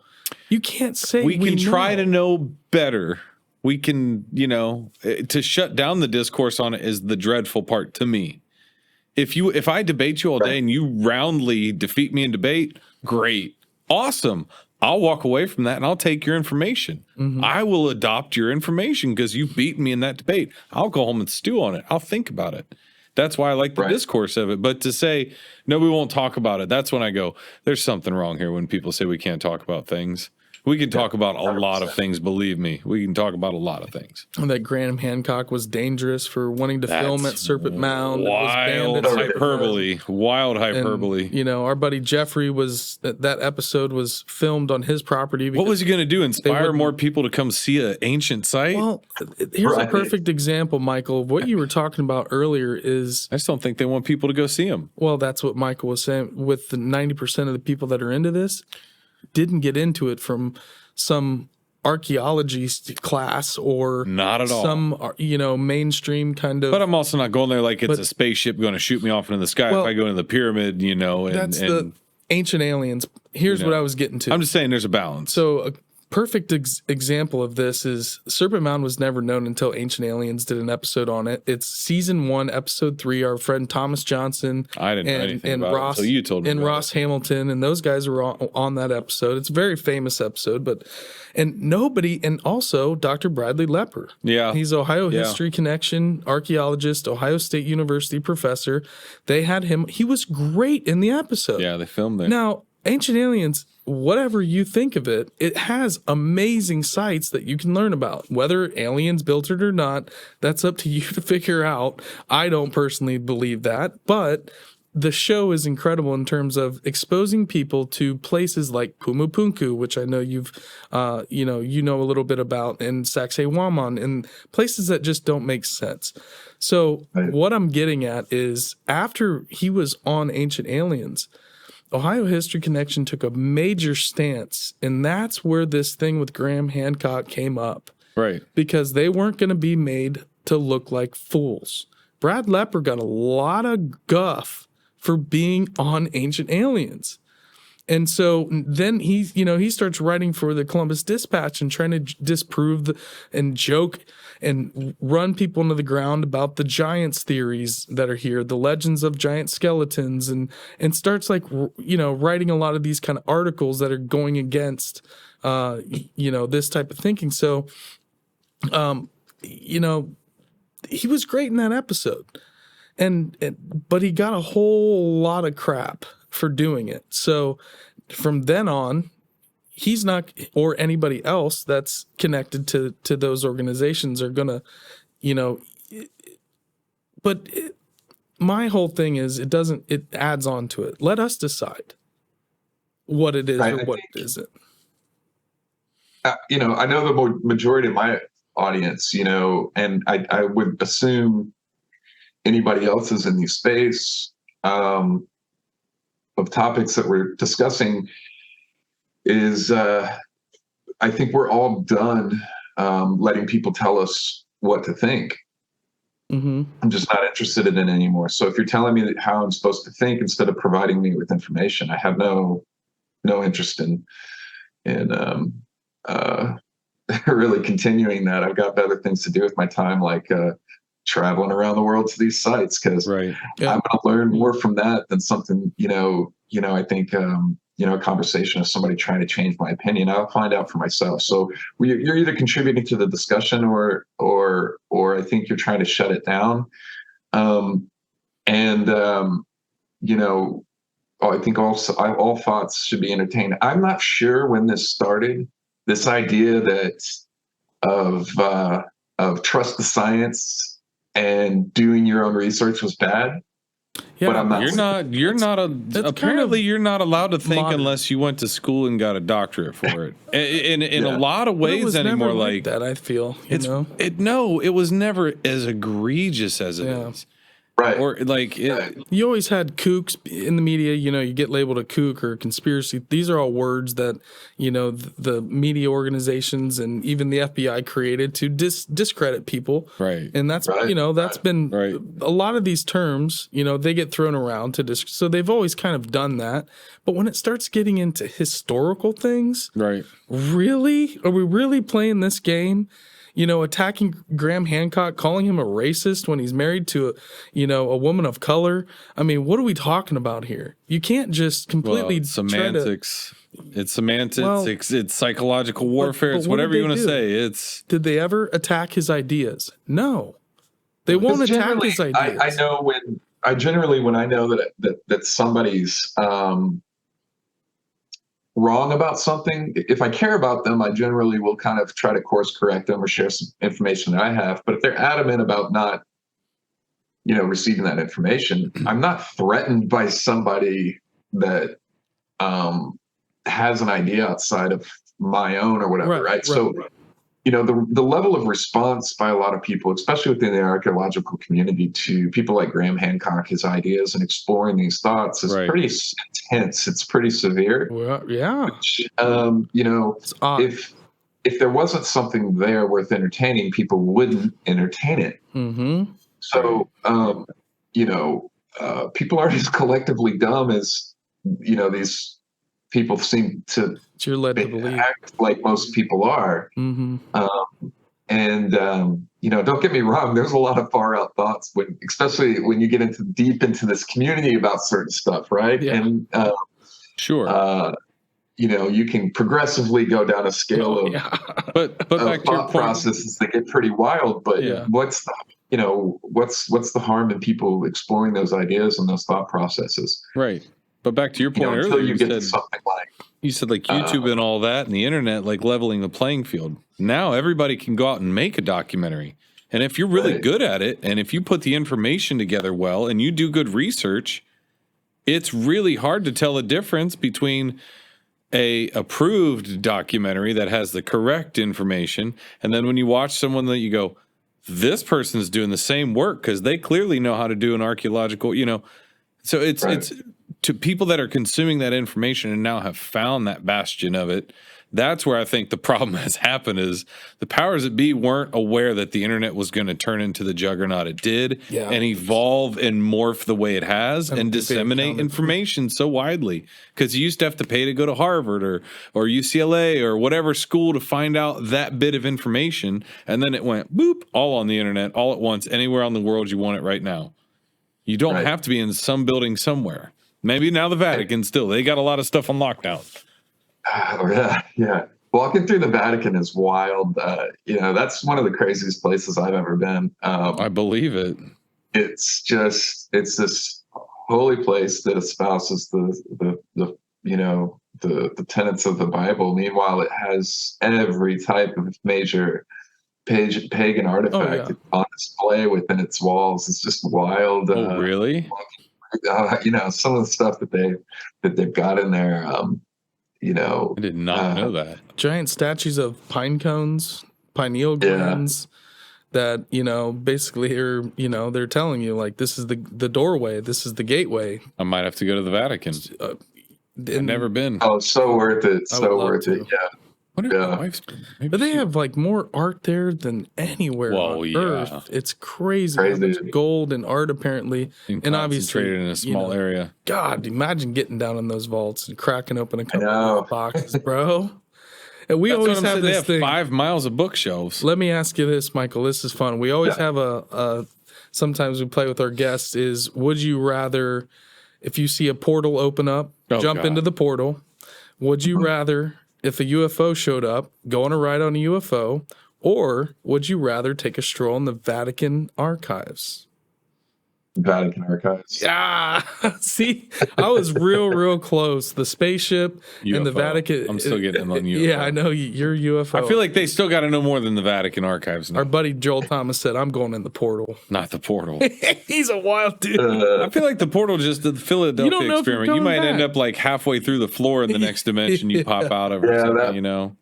You can't say we can try to know better. We can, you know, to shut down the discourse on it is the dreadful part to me. If I debate you all day and you roundly defeat me in debate, great, awesome. I'll walk away from that and I'll take your information. I will adopt your information because you beat me in that debate. I'll go home and stew on it. I'll think about it. That's why I like the discourse of it. But to say, no, we won't talk about it, that's when I go, there's something wrong here when people say we can't talk about things. We can talk about a lot of things, believe me. We can talk about a lot of things. And that Graham Hancock was dangerous for wanting to film at Serpent Mound. Wild hyperbole. Wild hyperbole. And, you know, our buddy Jeffrey that episode was filmed on his property. What was he going to do? Inspire more people to come see an ancient site? Well, here's a perfect example, Michael. What you were talking about earlier is... I just don't think they want people to go see them. Well, that's what Michael was saying. With the 90% of the people that are into this, didn't get into it from some archaeology class or not at all. Some, you know, mainstream kind of. But I'm also not going there like it's a spaceship going to shoot me off into the sky. If I go into the pyramid, you know, that's the ancient aliens. Here's what I was getting to. I'm just saying there's a balance. So a perfect example of this is Serpent Mound was never known until Ancient Aliens did an episode on it. It's season 1, episode 3. Our friend Thomas Johnson I didn't know anything about Ross, it, so you told me and Ross Hamilton, and those guys were on that episode. It's a very famous episode, and also Dr. Bradley Lepper. Yeah. He's Ohio History Connection, archaeologist, Ohio State University professor. They had him. He was great in the episode. Yeah, they filmed it. Now, Ancient Aliens, whatever you think of it, it has amazing sites that you can learn about. Whether aliens built it or not, that's up to you to figure out. I don't personally believe that, but the show is incredible in terms of exposing people to places like Pumapunku, which I know you've, you know a little bit about, and Sacsayhuaman, and places that just don't make sense. So what I'm getting at is after he was on Ancient Aliens, Ohio History Connection took a major stance, and that's where this thing with Graham Hancock came up. Right. Because they weren't going to be made to look like fools. Brad Lepper got a lot of guff for being on Ancient Aliens. And so then he starts writing for the Columbus Dispatch and trying to disprove and joke and run people into the ground about the giants theories that are here, the legends of giant skeletons, and starts writing a lot of these kind of articles that are going against this type of thinking. So he was great in that episode, but he got a whole lot of crap for doing it. So from then on, he's not, or anybody else that's connected to those organizations are gonna, my whole thing is it adds on to it. Let us decide what it is or what it isn't. I know the majority of my audience, and I would assume anybody else is in the space of topics that we're discussing is I think we're all done letting people tell us what to think. Mm-hmm. I'm just not interested in it anymore. So if you're telling me how I'm supposed to think instead of providing me with information, I have no interest in really continuing that. I've got better things to do with my time, like traveling around the world to these sites, because I'm going to learn more from that than something, I think, a conversation with somebody trying to change my opinion. I'll find out for myself. So you're either contributing to the discussion or I think you're trying to shut it down. I think also all thoughts should be entertained. I'm not sure when this started, this idea of trust the science and doing your own research was bad. Yeah, but I'm not. You're not allowed to think unless you went to school and got a doctorate for it. In a lot of ways anymore, like that, I feel. It was never as egregious as it is. Right. Or you always had kooks in the media, you get labeled a kook or a conspiracy. These are all words that, the media organizations and even the FBI created to discredit people. Right. And that's, that's been a lot of these terms, they get thrown around so they've always kind of done that. But when it starts getting into historical things, really? Are we really playing this game? Attacking Graham Hancock, calling him a racist when he's married to a woman of color. I mean, what are we talking about here? You can't just completely semantics. It's semantics. It's psychological warfare. It's whatever you want to say. Did they ever attack his ideas? No, they won't attack his ideas. I know when I know that somebody's wrong about something, if I care about them, I generally will kind of try to course correct them or share some information that I have. But if they're adamant about not, receiving that information, I'm not threatened by somebody that has an idea outside of my own or whatever, right? So, the level of response by a lot of people, especially within the archaeological community, to people like Graham Hancock, his ideas and exploring these thoughts is pretty intense. It's pretty severe. Well, yeah. Which, if there wasn't something there worth entertaining, people wouldn't entertain it. Mm-hmm. So, people aren't as collectively dumb as, these people seem to you're led to believe, act like most people are. Mm-hmm. Don't get me wrong, there's a lot of far out thoughts especially when you get deep into this community about certain stuff, right? Yeah. And sure, you can progressively go down a scale of but back to your processes that get pretty wild. But what's the harm in people exploring those ideas and those thought processes? Right. But back to your point earlier, until you get to something you said YouTube and all that and the internet, like leveling the playing field. Now everybody can go out and make a documentary. And if you're really good at it, and if you put the information together well and you do good research, it's really hard to tell a difference between a approved documentary that has the correct information, and then when you watch someone that you go, this person's doing the same work because they clearly know how to do an archaeological, so it's to people that are consuming that information and now have found that bastion of it. That's where I think the problem has happened, is the powers that be weren't aware that the internet was going to turn into the juggernaut it did and evolve and morph the way it has and disseminate information so widely. Because you used to have to pay to go to Harvard or UCLA or whatever school to find out that bit of information. And then it went boop, all on the internet, all at once, anywhere on the world you want it right now. You don't have to be in some building somewhere. Maybe now the Vatican still. They got a lot of stuff on lockdown. Oh, yeah. Walking through the Vatican is wild. That's one of the craziest places I've ever been. I believe it. It's this holy place that espouses the tenets of the Bible. Meanwhile, it has every type of major pagan artifact on display within its walls. It's just wild. Oh, really? Some of the stuff that they've got in there. I did not know that. Giant statues of pine cones, pineal glands that, basically are, they're telling you, like, this is the doorway, this is the gateway. I might have to go to the Vatican. I've never been. Oh, so worth it. So worth it. Yeah. My wife's been. But they have like more art there than anywhere on Earth. It's crazy. How much gold and art apparently, and obviously concentrated in a small area. God, imagine getting down in those vaults and cracking open a couple of boxes, bro. And we always have this thing. 5 miles of bookshelves. Let me ask you this, Michael. This is fun. We always have sometimes we play with our guests is, would you rather, if you see a portal open up, jump into the portal? Would you rather, if a UFO showed up, go on a ride on a UFO, or would you rather take a stroll in the Vatican archives? Vatican archives. Yeah. See, I was real close. The spaceship UFO. And the Vatican. I'm still getting on UFO. Yeah, I know you're UFO. I feel like they still got to know more than the Vatican archives now. Our buddy Joel Thomas said, I'm going in the portal. Not the portal. He's a wild dude. I feel like the portal just did the Philadelphia experiment. You might end up like halfway through the floor in the next dimension you pop out of or something,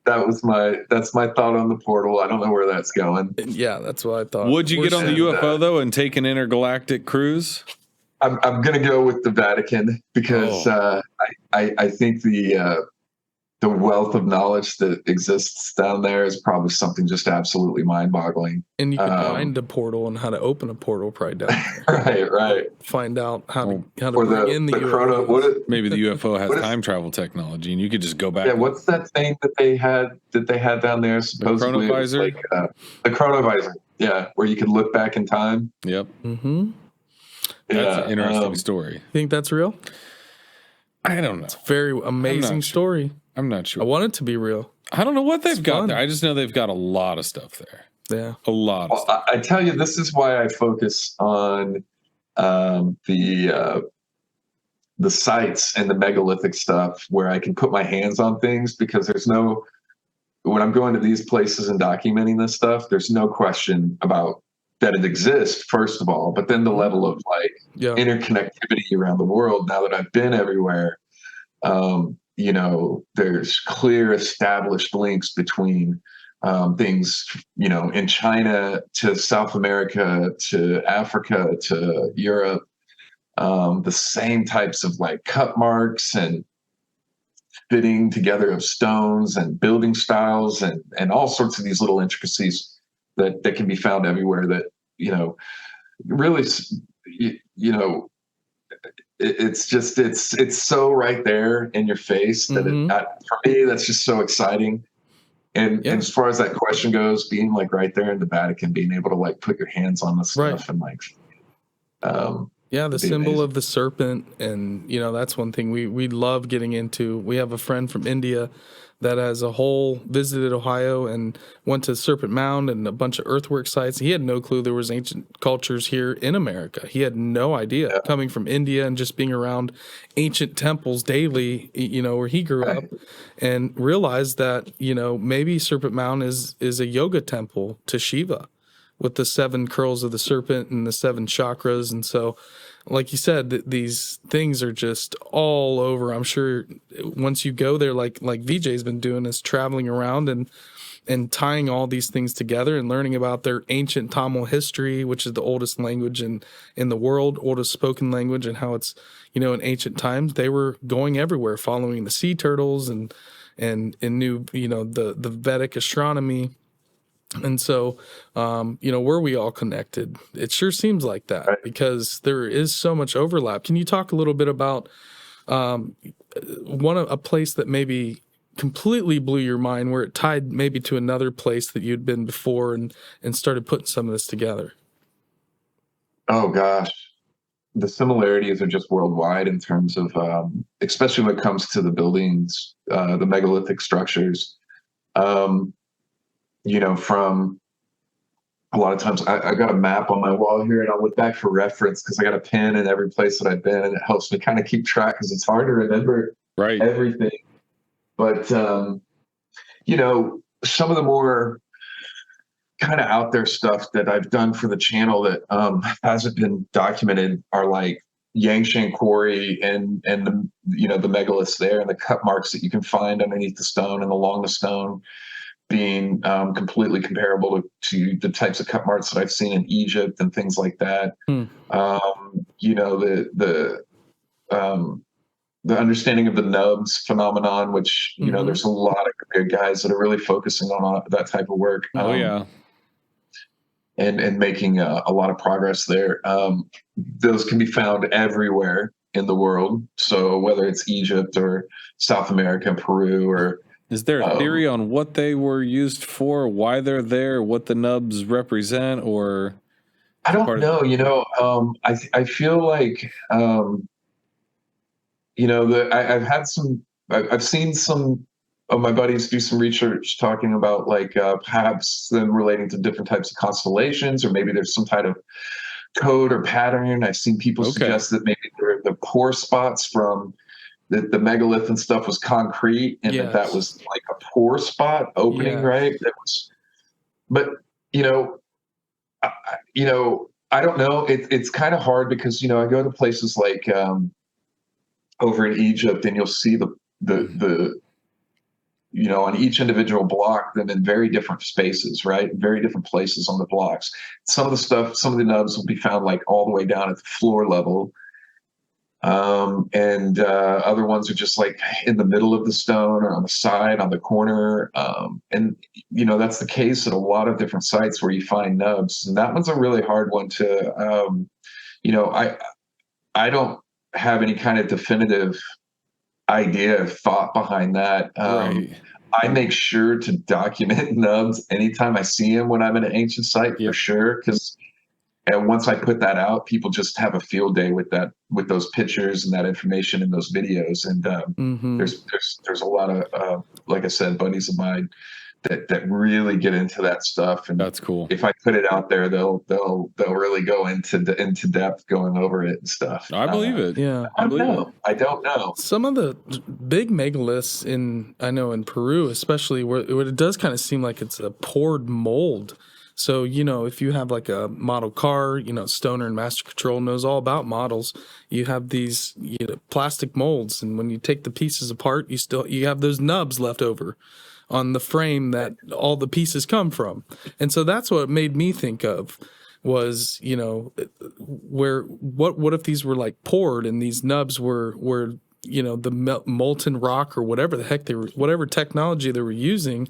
That's my thought on the portal. I don't know where that's going. Yeah, that's what I thought. Would you get on the UFO though and take an intergalactic cruise? I'm going to go with the Vatican because I think the wealth of knowledge that exists down there is probably something just absolutely mind-boggling. And you can find a portal and how to open a portal probably down there. Right. Find out how to bring in the UFO. Maybe the UFO has time travel technology, and you could just go back. Yeah, what's that thing that they had down there? Supposedly, the chronovisor. The chronovisor. Yeah, where you could look back in time. Yep. Mm-hmm. That's an interesting story. Think that's real? I don't know. It's a very amazing story. I'm not sure. I want it to be real. I don't know what they've got there. I just know they've got a lot of stuff there. Yeah. A lot of stuff. I tell you, this is why I focus on the sites and the megalithic stuff where I can put my hands on things, because when I'm going to these places and documenting this stuff, there's no question about that it exists, first of all, but then the level of interconnectivity around the world. Now that I've been everywhere, there's clear established links between things, in China to South America to Africa to Europe, the same types of like cut marks and fitting together of stones and building styles and all sorts of these little intricacies that can be found everywhere that, really, it's so right there in your face that for me, that's just so exciting. And as far as that question goes, being like right there in the Vatican, being able to like put your hands on the stuff and like, the symbol of the serpent. And, that's one thing we love getting into. We have a friend from India that as a whole visited Ohio and went to Serpent Mound and a bunch of earthwork sites. He had no clue there was ancient cultures here in America. He had no idea coming from India and just being around ancient temples daily, where he grew up, and realized that, maybe Serpent Mound is a yoga temple to Shiva with the 7 curls of the serpent and the 7 chakras. And so like you said, these things are just all over. I'm sure once you go there, like VJ's been doing, is traveling around and tying all these things together and learning about their ancient Tamil history, which is the oldest language in the world, oldest spoken language, and how it's, in ancient times they were going everywhere, following the sea turtles and knew, the Vedic astronomy. And so, were we all connected? It sure seems like that, right, because there is so much overlap. Can you talk a little bit about a place that maybe completely blew your mind, where it tied maybe to another place that you'd been before and started putting some of this together? Oh gosh, the similarities are just worldwide in terms of, especially when it comes to the buildings, the megalithic structures. From a lot of times I got a map on my wall here, and I'll look back for reference because I got a pen in every place that I've been, and it helps me kind of keep track because it's hard to remember everything. But, some of the more kind of out there stuff that I've done for the channel that hasn't been documented are like Yangshan Quarry and the, the megaliths there, and the cut marks that you can find underneath the stone and along the stone, being completely comparable to the types of cut marks that I've seen in Egypt and things like that. The understanding of the Nubs phenomenon, which, there's a lot of good guys that are really focusing on that type of work. And making a lot of progress there. Those can be found everywhere in the world. So whether it's Egypt or South America, Peru, or... Is there a theory on what they were used for, why they're there, what the Nubs represent, or? I don't know. I feel like, I've seen some of my buddies do some research talking about like perhaps them relating to different types of constellations, or maybe there's some type of code or pattern. I've seen people suggest that maybe the pore spots from the megalith and stuff was concrete, and that was like a pore spot opening, right? That was, but I don't know. It's kind of hard because I go to places like over in Egypt, and you'll see the on each individual block, them in very different spaces, right? Very different places on the blocks. Some of the Nubs will be found like all the way down at the floor level. And other ones are just like in the middle of the stone or on the side, on the corner. And that's the case at a lot of different sites where you find Nubs. And that one's a really hard one to, I don't have any kind of definitive idea of thought behind that. I make sure to document Nubs anytime I see them when I'm at an ancient site, for sure. And once I put that out, people just have a field day with those pictures and that information in those videos. And there's a lot of, like I said, buddies of mine that really get into that stuff. And that's cool. If I put it out there, they'll really go into depth going over it and stuff. I believe it. Yeah, I don't know. Some of the big megaliths in Peru, especially, where it does kind of seem like it's a poured mold. So, if you have like a model car, Stoner and Master Control knows all about models. You have these plastic molds, and when you take the pieces apart, you have those nubs left over on the frame that all the pieces come from. And so that's what it made me think of was, what if these were like poured, and these nubs were the molten rock or whatever the heck whatever technology they were using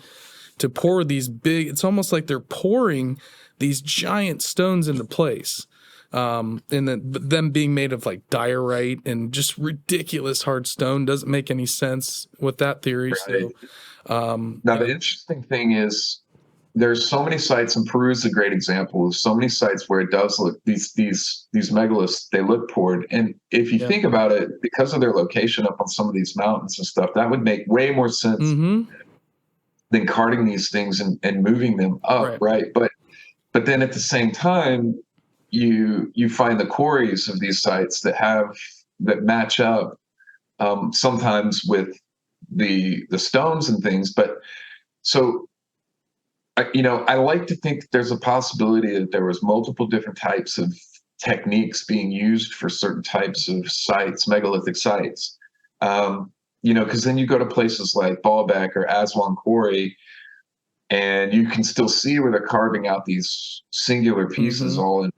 to pour these big, it's almost like they're pouring these giant stones into place. And then them being made of like diorite and just ridiculous hard stone doesn't make any sense with that theory. Right. So, now the interesting thing is there's so many sites, and Peru is a great example of so many sites where it does look, these megaliths, they look poured. And if you think about it, because of their location up on some of these mountains and stuff, that would make way more sense than carting these things and moving them up, right? But then at the same time, you find the quarries of these sites that match up sometimes with the stones and things. But so I like to think that there's a possibility that there was multiple different types of techniques being used for certain types of sites, megalithic sites. Because then you go to places like Baalbek or Aswan Quarry, and you can still see where they're carving out these singular pieces all in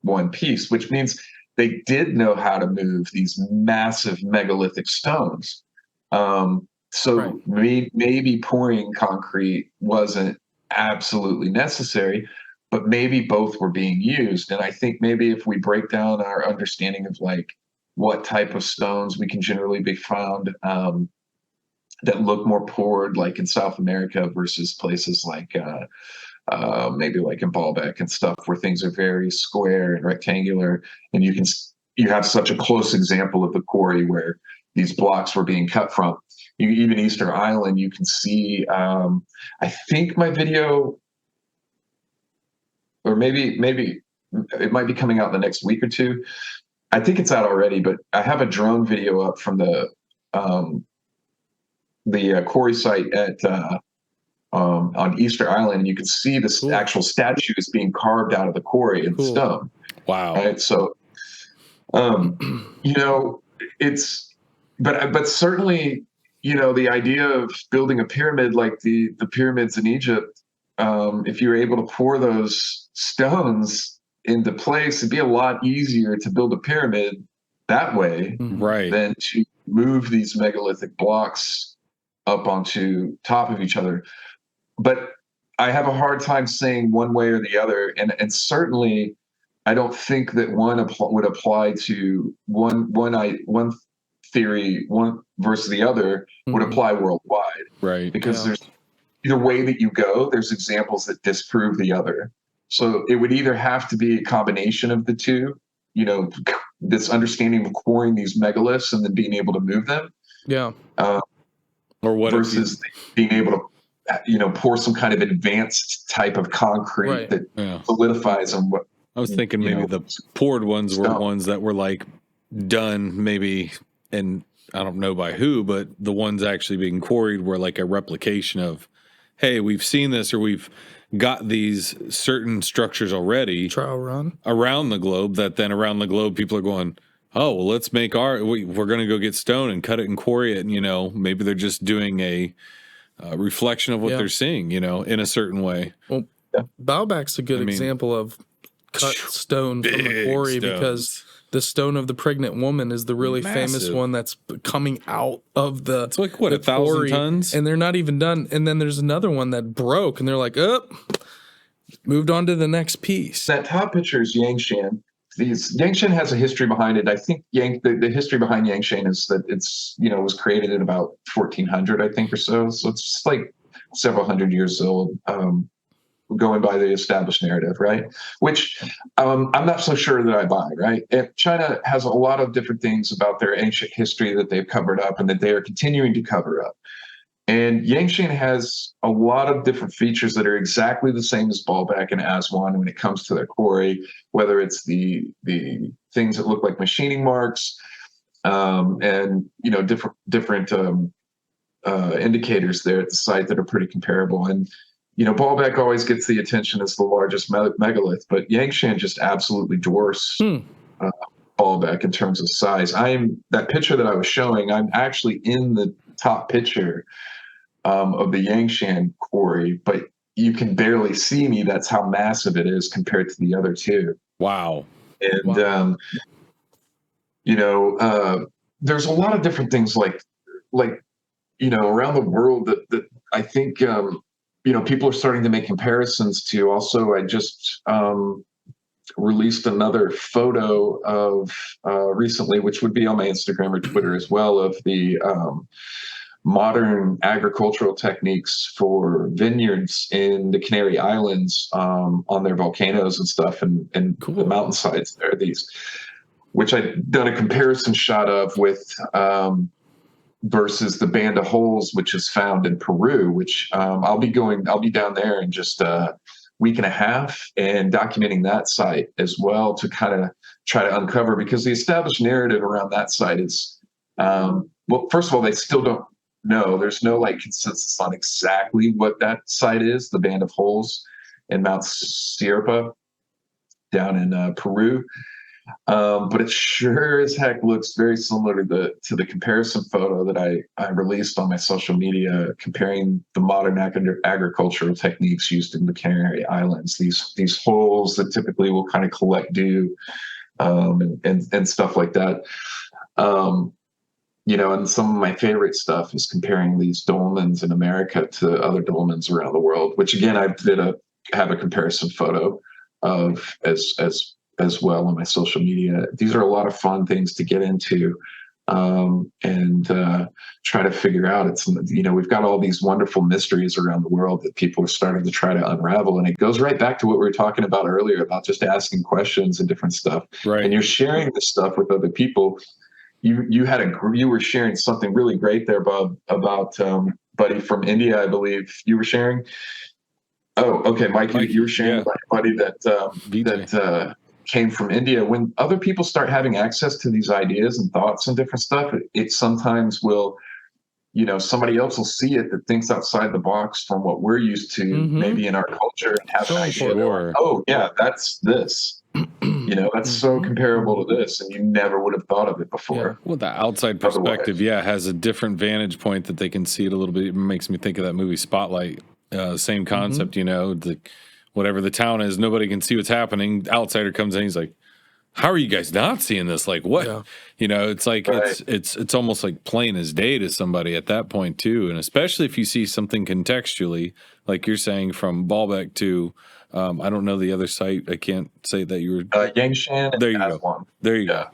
one piece, which means they did know how to move these massive megalithic stones. Maybe pouring concrete wasn't absolutely necessary, but maybe both were being used. And I think maybe if we break down our understanding of like what type of stones we can generally be found that look more poured, like in South America versus places like maybe like in Baalbek and stuff, where things are very square and rectangular, and you have such a close example of the quarry where these blocks were being cut from. Even Easter Island, you can see. I think my video, or maybe it might be coming out in the next week or two. I think it's out already, but I have a drone video up from the quarry site at on Easter Island, and you can see this actual statue is being carved out of the quarry in stone. Wow! Right, so it's but certainly the idea of building a pyramid like the pyramids in Egypt, if you're able to pour those stones into place, it'd be a lot easier to build a pyramid that way than to move these megalithic blocks up onto top of each other. But I have a hard time saying one way or the other, and certainly I don't think that one would apply to one theory, one versus the other would apply worldwide, right? Because there's either way that you go, there's examples that disprove the other. So it would either have to be a combination of the two, this understanding of quarrying these megaliths and then being able to move them. Yeah. Or what versus being able to, pour some kind of advanced type of concrete that solidifies them. I was thinking maybe the poured ones were ones that were like done maybe, and I don't know by who, but the ones actually being quarried were like a replication of, hey, we've seen this, or we've got these certain structures already trial run around the globe, that then around the globe people are going, oh, well, let's make we're going to go get stone and cut it and quarry it. And, maybe they're just doing a reflection of what they're seeing, in a certain way. Well, Baalbek's a good example of cut stone from the quarry, because the stone of the pregnant woman is the really famous one that's coming out of the. It's like, what, 1,000 tons? And they're not even done. And then there's another one that broke, and they're like, moved on to the next piece. That top picture is Yangshan. Yangshan has a history behind it. I think the history behind Yangshan is that it's, was created in about 1400, I think, or so. So it's like several hundred years old, going by the established narrative, right? Which I'm not so sure that I buy, right? China has a lot of different things about their ancient history that they've covered up and that they are continuing to cover up. And Yangshan has a lot of different features that are exactly the same as Baalbek and Aswan when it comes to their quarry, whether it's the things that look like machining marks, and different indicators there at the site that are pretty comparable. And Baalbek always gets the attention as the largest megalith, but Yangshan just absolutely dwarfs Baalbek in terms of size. That picture that I was showing, I'm actually in the top picture of the Yangshan quarry, but you can barely see me. That's how massive it is compared to the other two. Wow. And there's a lot of different things like around the world that I think people are starting to make comparisons to. Also, I just released another photo of recently, which would be on my Instagram or Twitter as well, of the modern agricultural techniques for vineyards in the Canary Islands, on their volcanoes and stuff, and the mountainsides there. Which I've done a comparison shot of with versus the Band of Holes, which is found in Peru, which I'll be down there in just a week and a half and documenting that site as well to kind of try to uncover, because the established narrative around that site is, well, first of all, they still don't know. There's no consensus on exactly what that site is, the Band of Holes in Mount Sierpa. down in Peru. But it sure as heck looks very similar to the comparison photo that I released on my social media, comparing the modern agricultural techniques used in the Canary Islands. These holes that typically will kind of collect dew, and stuff like that. And some of my favorite stuff is comparing these dolmens in America to other dolmens around the world, which again I have a comparison photo of as well on my social media. These are a lot of fun things to get into, and try to figure out. It's, we've got all these wonderful mysteries around the world that people are starting to try to unravel. And it goes right back to what we were talking about earlier about just asking questions and different stuff. Right. And you're sharing this stuff with other people. You were sharing something really great there, Bub, about buddy from India, I believe you were sharing. Oh, okay, Mikey, you were sharing about a buddy that came from India. When other people start having access to these ideas and thoughts and different stuff, it sometimes will, somebody else will see it that thinks outside the box from what we're used to, maybe in our culture, and have an idea. Like, oh yeah, that's this. That's so comparable to this, and you never would have thought of it before. Well, the outside perspective, has a different vantage point that they can see it a little bit. It makes me think of that movie Spotlight. Same concept, whatever the town is, nobody can see what's happening. Outsider comes in, he's like, how are you guys not seeing this? Like, what? It's like, it's almost like plain as day to somebody at that point too. And especially if you see something contextually, like you're saying from Baalbek to, I don't know the other site. I can't say that you were Yangshan. There you go. There you go.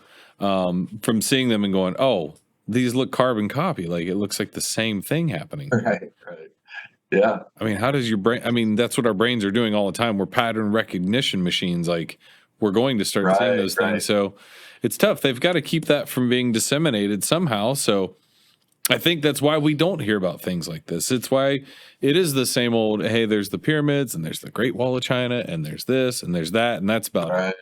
From seeing them and going, oh, these look carbon copy. Like it looks like the same thing happening. Right. Yeah. I mean, how does your brain, that's what our brains are doing all the time. We're pattern recognition machines. Like we're going to start seeing those things. So it's tough. They've got to keep that from being disseminated somehow. So I think that's why we don't hear about things like this. It's why it is the same old, hey, there's the pyramids and there's the Great Wall of China and there's this and there's that. And that's about it.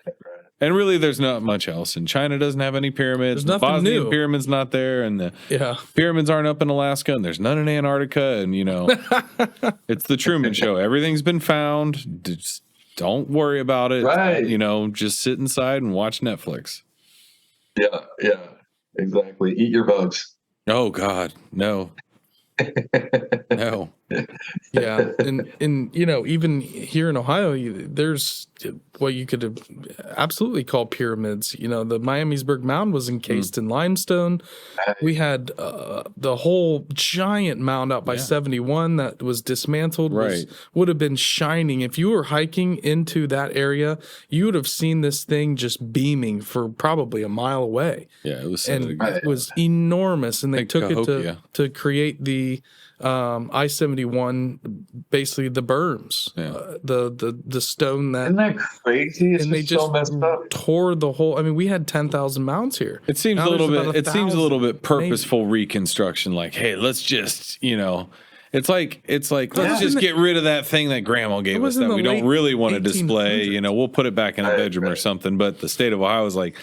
And really, there's not much else. And China doesn't have any pyramids. There's nothing new. The pyramid's not there. And the pyramids aren't up in Alaska. And there's none in Antarctica. And, it's the Truman Show. Everything's been found. Just don't worry about it. Right. Just sit inside and watch Netflix. Yeah, exactly. Eat your bugs. Oh, God, no. No. Yeah, and even here in Ohio, there's what you could absolutely call pyramids. The Miamisburg Mound was encased in limestone. We had the whole giant mound out by 71 that was dismantled. Would have been shining. If you were hiking into that area, you would have seen this thing just beaming for probably a mile away. Yeah, it was, and it was enormous. And they took it to create the I-71, basically the berms, the stone that. Isn't that crazy? It's they just so messed up. Tore the whole. I mean, we had 10,000 mounds here. It seems a little bit. It seems a little bit purposeful reconstruction. Like, hey, let's just It's like let's just get rid of that thing that Grandma gave us that we don't really want to display. We'll put it back in a bedroom or something. But the state of Ohio is like,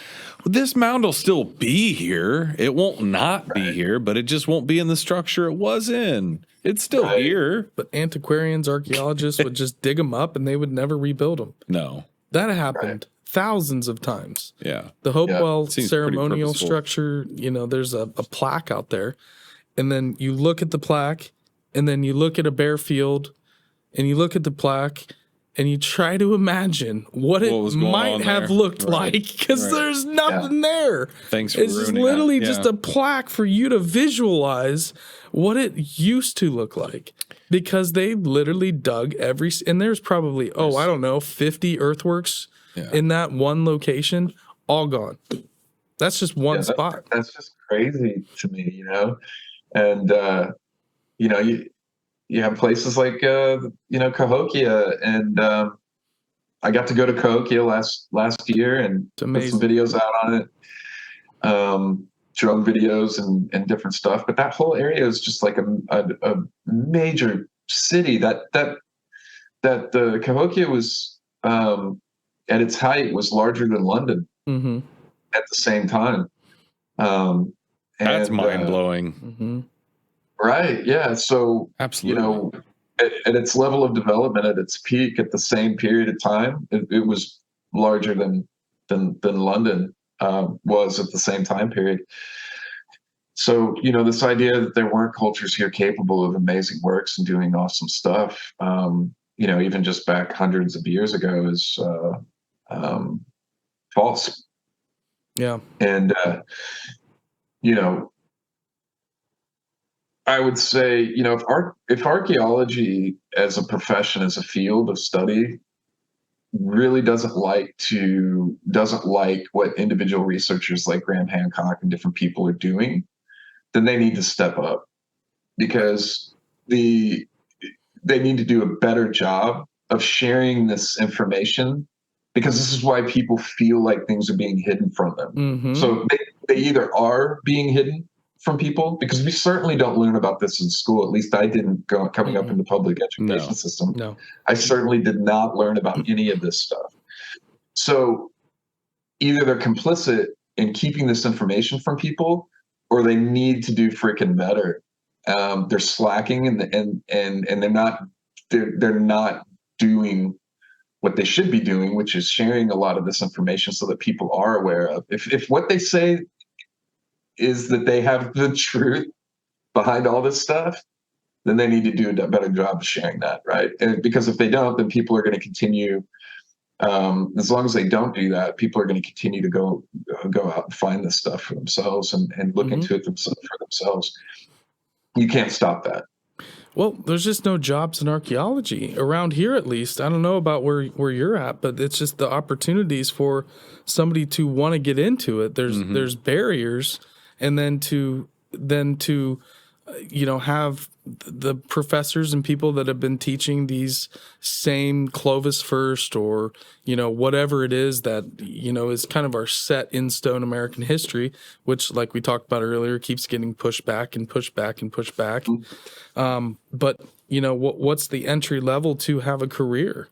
well, this mound will still be here. It won't not be here, but it just won't be in the structure it was in. It's still here. But antiquarians, archaeologists would just dig them up and they would never rebuild them. No. That happened thousands of times. Yeah. The Hopewell ceremonial structure, there's a plaque out there. And then you look at the plaque. And then you look at a bare field, and you look at the plaque, and you try to imagine what it might have looked like, because there's nothing there. Thanks for It's just literally just a plaque for you to visualize what it used to look like, because they literally dug and there's probably, 50 earthworks in that one location, all gone. That's just one spot. That's just crazy to me, and you have places like Cahokia, and I got to go to Cahokia last year and put some videos out on it, drone videos and different stuff. But that whole area is just like a major city. That the Cahokia was at its height was larger than London at the same time. That's mind blowing. Right. Yeah. So, absolutely, at its level of development, at its peak, at the same period of time, it was larger than London was at the same time period. So, this idea that there weren't cultures here capable of amazing works and doing awesome stuff, even just back hundreds of years ago is false. Yeah. And, I would say, if archaeology as a profession, as a field of study, really doesn't like what individual researchers like Graham Hancock and different people are doing, then they need to step up, because they need to do a better job of sharing this information, because this is why people feel like things are being hidden from them. Mm-hmm. So they either are being hidden from people, because we certainly don't learn about this in school. At least I didn't coming up in the public education system. No. I certainly did not learn about any of this stuff. So either they're complicit in keeping this information from people, or they need to do freaking better. They're slacking, and they're not doing what they should be doing, which is sharing a lot of this information so that people are aware of. If what they say is that they have the truth behind all this stuff, then they need to do a better job of sharing that, right? And because if they don't, then people are going to continue. As long as they don't do that, people are going to continue to go out and find this stuff for themselves and look into it for themselves. You can't stop that. Well, there's just no jobs in archaeology around here, at least. I don't know about where you're at, but it's just the opportunities for somebody to want to get into it. There's barriers, and then to have the professors and people that have been teaching these same Clovis first, or whatever it is that is kind of our set in stone American history, which, like we talked about earlier, keeps getting pushed back and pushed back and pushed back. But what's the entry level to have a career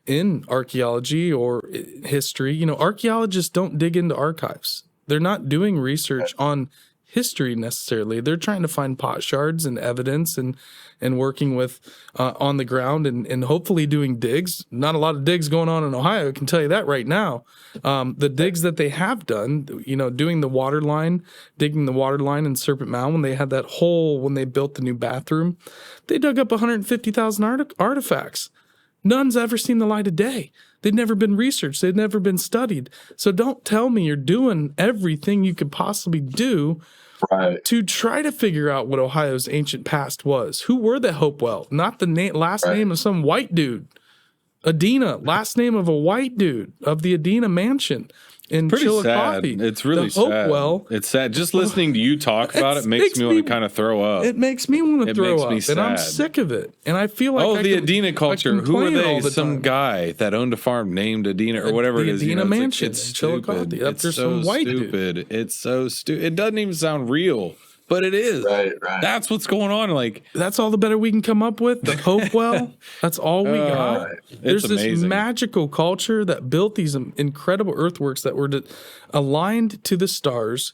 in archaeology or history? Archaeologists don't dig into archives. They're not doing research on history necessarily. They're trying to find pot shards and evidence and working with on the ground and hopefully doing digs. Not a lot of digs going on in Ohio, I can tell you that right now. The digs that they have done, doing the water line, digging the water line in Serpent Mound, when they had that hole, when they built the new bathroom, they dug up 150,000 artifacts. None's ever seen the light of day. They'd never been researched. They'd never been studied. So don't tell me you're doing everything you could possibly do to try to figure out what Ohio's ancient past was. Who were the Hopewell? Not the last name of some white dude. Adena, last name of a white dude of the Adena mansion in Chillicothe. It's really sad. Hopewell. It's sad. Just listening to you talk about it makes me want to kind of throw up. It makes me want to throw up, and I'm sick of it. And I feel like the Adena culture. Who are they? Some guy that owned a farm named Adena or whatever it is. Adena mansion in Chillicothe. It's so stupid. It's so stupid. It doesn't even sound real. But it is. Right. That's what's going on. Like, that's all the better we can come up with. The Hopewell. That's all we got. There's this magical culture that built these incredible earthworks that were aligned to the stars,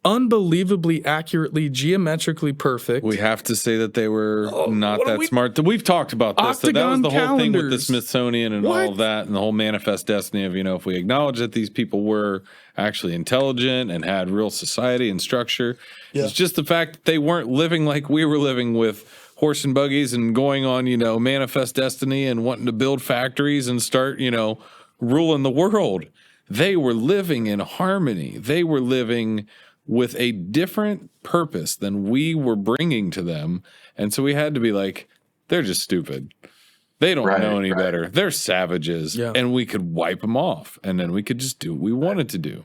unbelievably accurately, geometrically perfect. We have to say that they were not that smart. We've talked about this. So that was the whole thing with the Smithsonian and all of that, and the whole manifest destiny of, if we acknowledge that these people were actually intelligent and had real society and structure. Yeah. It's just the fact that they weren't living like we were living with horse and buggies and going on, manifest destiny and wanting to build factories and start, ruling the world. They were living in harmony. They were living with a different purpose than we were bringing to them. And so we had to be like, they're just stupid. They don't know any better. They're savages. Yeah. And we could wipe them off. And then we could just do what we wanted to do.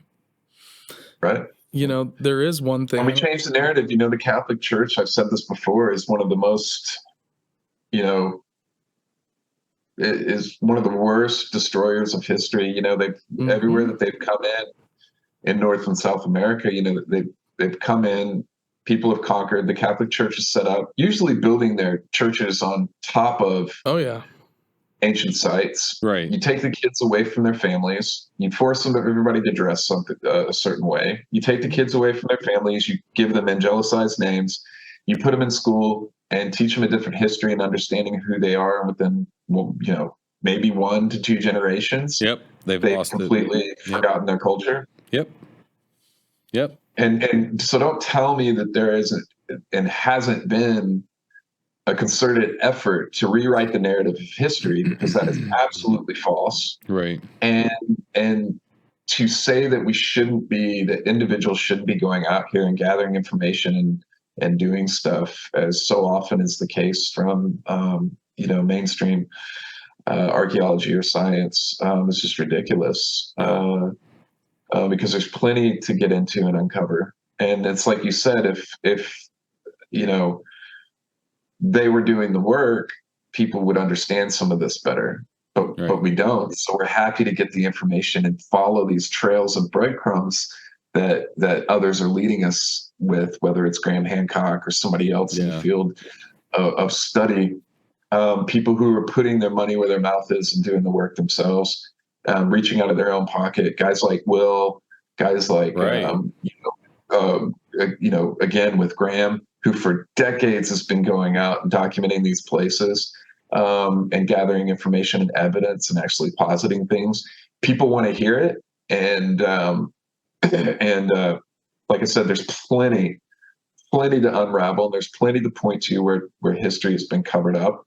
Right. There is one thing. And we changed the narrative. The Catholic Church, I've said this before, is one of the most, is one of the worst destroyers of history. They've everywhere that they've come in North and South America, they've come in, people have conquered, the Catholic Church is set up, usually building their churches on top of ancient sites. Right. You take the kids away from their families. You force everybody to dress something a certain way. You take the kids away from their families. You give them angelicized names. You put them in school and teach them a different history and understanding of who they are within, maybe 1 to 2 generations. Yep. they've completely forgotten their culture. Yep. And so don't tell me that there isn't and hasn't been a concerted effort to rewrite the narrative of history, because that is absolutely false. Right. And to say that that individuals shouldn't be going out here and gathering information and doing stuff, as so often is the case from mainstream archaeology or science, is just ridiculous. Because there's plenty to get into and uncover. And it's like you said, if they were doing the work, people would understand some of this better, but we don't. So we're happy to get the information and follow these trails of breadcrumbs that others are leading us with, whether it's Graham Hancock or somebody else in the field of study. People who are putting their money where their mouth is and doing the work themselves, reaching out of their own pocket. Guys like Will, guys like, again, with Graham, who for decades has been going out and documenting these places, and gathering information and evidence and actually positing things. People want to hear it. And like I said, there's plenty to unravel. There's plenty to point to where history has been covered up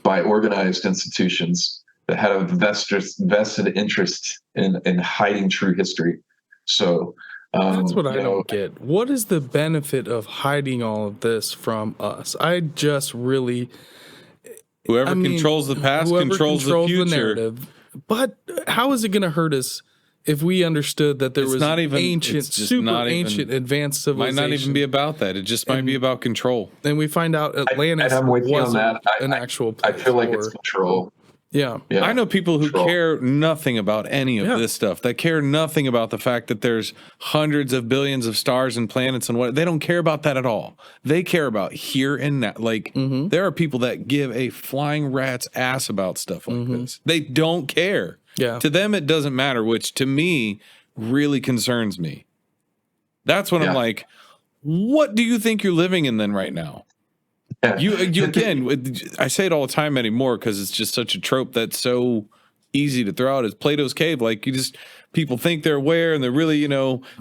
by organized institutions that had a vested interest in hiding true history. So that's what I don't get. What is the benefit of hiding all of this from us? I just really... Whoever controls the past controls the future. The narrative. But how is it going to hurt us if we understood that there was super ancient advanced civilization? Might not even be about that. It just might be about control. And we find out Atlantis wasn't an actual place. I feel like it's control. Yeah. I know people who care nothing about any of this stuff. They care nothing about the fact that there's hundreds of billions of stars and planets and what. They don't care about that at all. They care about here and now. Like, there are people that give a flying rat's ass about stuff like this. They don't care. Yeah. To them, it doesn't matter, which to me really concerns me. That's when I'm like, what do you think you're living in then right now? You again, I say it all the time anymore because it's just such a trope that's so easy to throw out. Is Plato's cave. Like, people think they're aware and they're really,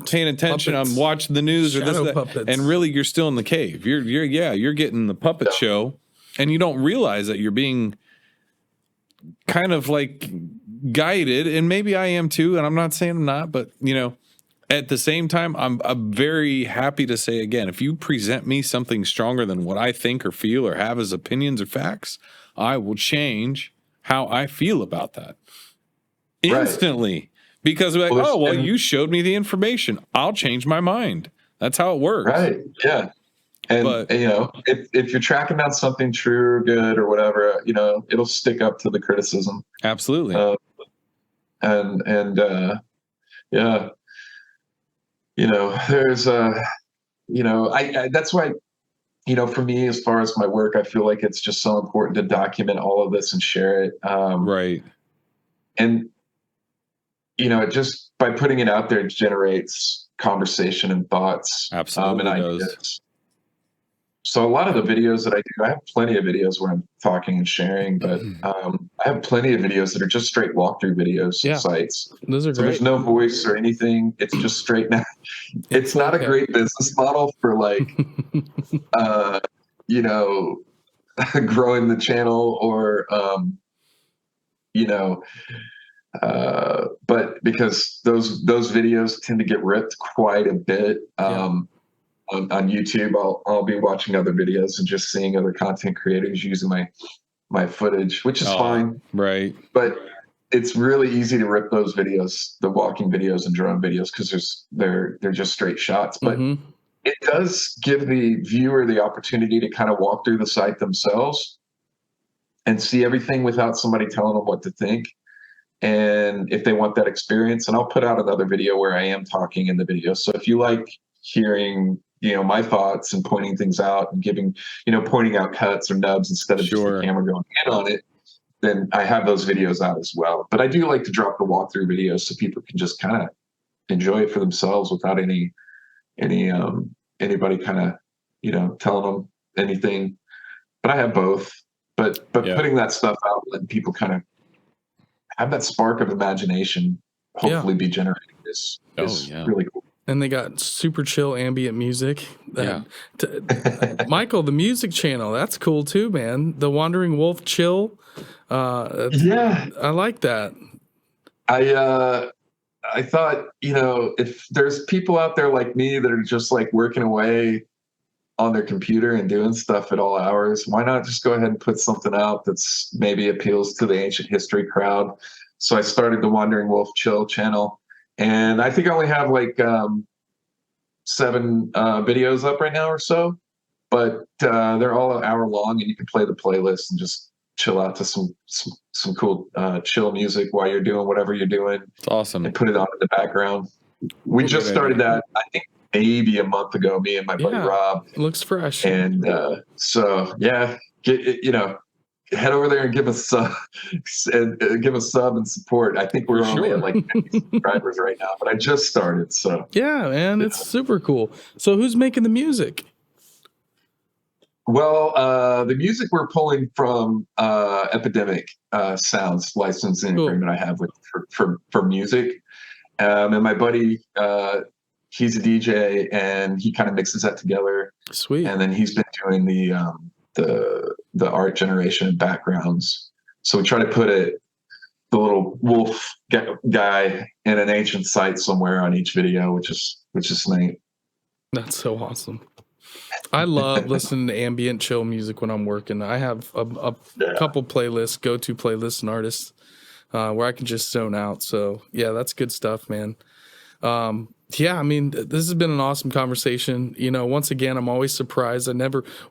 paying attention. Puppets. I'm watching the news or Shadow this, puppets. and really you're still in the cave. You're getting the puppet show, and you don't realize that you're being kind of like guided. And maybe I am too, and I'm not saying I'm not, but at the same time, I'm very happy to say again, if you present me something stronger than what I think or feel or have as opinions or facts, I will change how I feel about that instantly. Because you showed me the information. I'll change my mind. That's how it works. Right. Yeah. And if you're tracking down something true or good or whatever, it'll stick up to the criticism. Absolutely. There's that's why, for me, as far as my work, I feel like it's just so important to document all of this and share it. Right. And, it just by putting it out there, it generates conversation and thoughts. Absolutely. And ideas. So a lot of the videos that I do, I have plenty of videos where I'm talking and sharing, but I have plenty of videos that are just straight walkthrough videos of sites. Those are so great. There's no voice or anything. It's just straight. It's not a great business model for growing the channel or, but because those videos tend to get ripped quite a bit. On YouTube, I'll be watching other videos and just seeing other content creators using my footage, which is fine. Right. But it's really easy to rip those videos, the walking videos and drone videos, because they're just straight shots. But it does give the viewer the opportunity to kind of walk through the site themselves and see everything without somebody telling them what to think. And if they want that experience, and I'll put out another video where I am talking in the video. So if you like hearing my thoughts and pointing things out and giving, pointing out cuts or nubs instead of just the camera going in on it, then I have those videos out as well. But I do like to drop the walkthrough videos so people can just kind of enjoy it for themselves without anybody kind of, telling them anything. But I have both. But putting that stuff out, letting people kind of have that spark of imagination hopefully be generated is really cool. And they got super chill ambient music. Michael, the music channel, that's cool too, man. The Wandering Wolf Chill. I like that. I thought, if there's people out there like me that are just like working away on their computer and doing stuff at all hours, why not just go ahead and put something out that's maybe appeals to the ancient history crowd? So I started the Wandering Wolf Chill channel, and I think I only have like 7 videos up right now or so, but they're all an hour long, and you can play the playlist and just chill out to some cool chill music while you're doing whatever you're doing. It's awesome. And put it on in the background. We just started that, I think, maybe a month ago, me and my buddy Rob. It looks fresh. And head over there and give us sub and support. I think we're only at like 50 subscribers right now, but I just started. So yeah, man, it's super cool. So who's making the music? Well, the music we're pulling from Epidemic Sounds licensing agreement I have with for music, and my buddy, he's a DJ and he kind of mixes that together. Sweet. And then he's been doing the art generation and backgrounds. So we try to put the little wolf guy in an ancient site somewhere on each video, which is neat. That's so awesome. I love listening to ambient chill music when I'm working. I have a couple playlists, go-to playlists and artists where I can just zone out. So yeah, that's good stuff, man. Yeah, I mean, this has been an awesome conversation. Once again, I'm always surprised.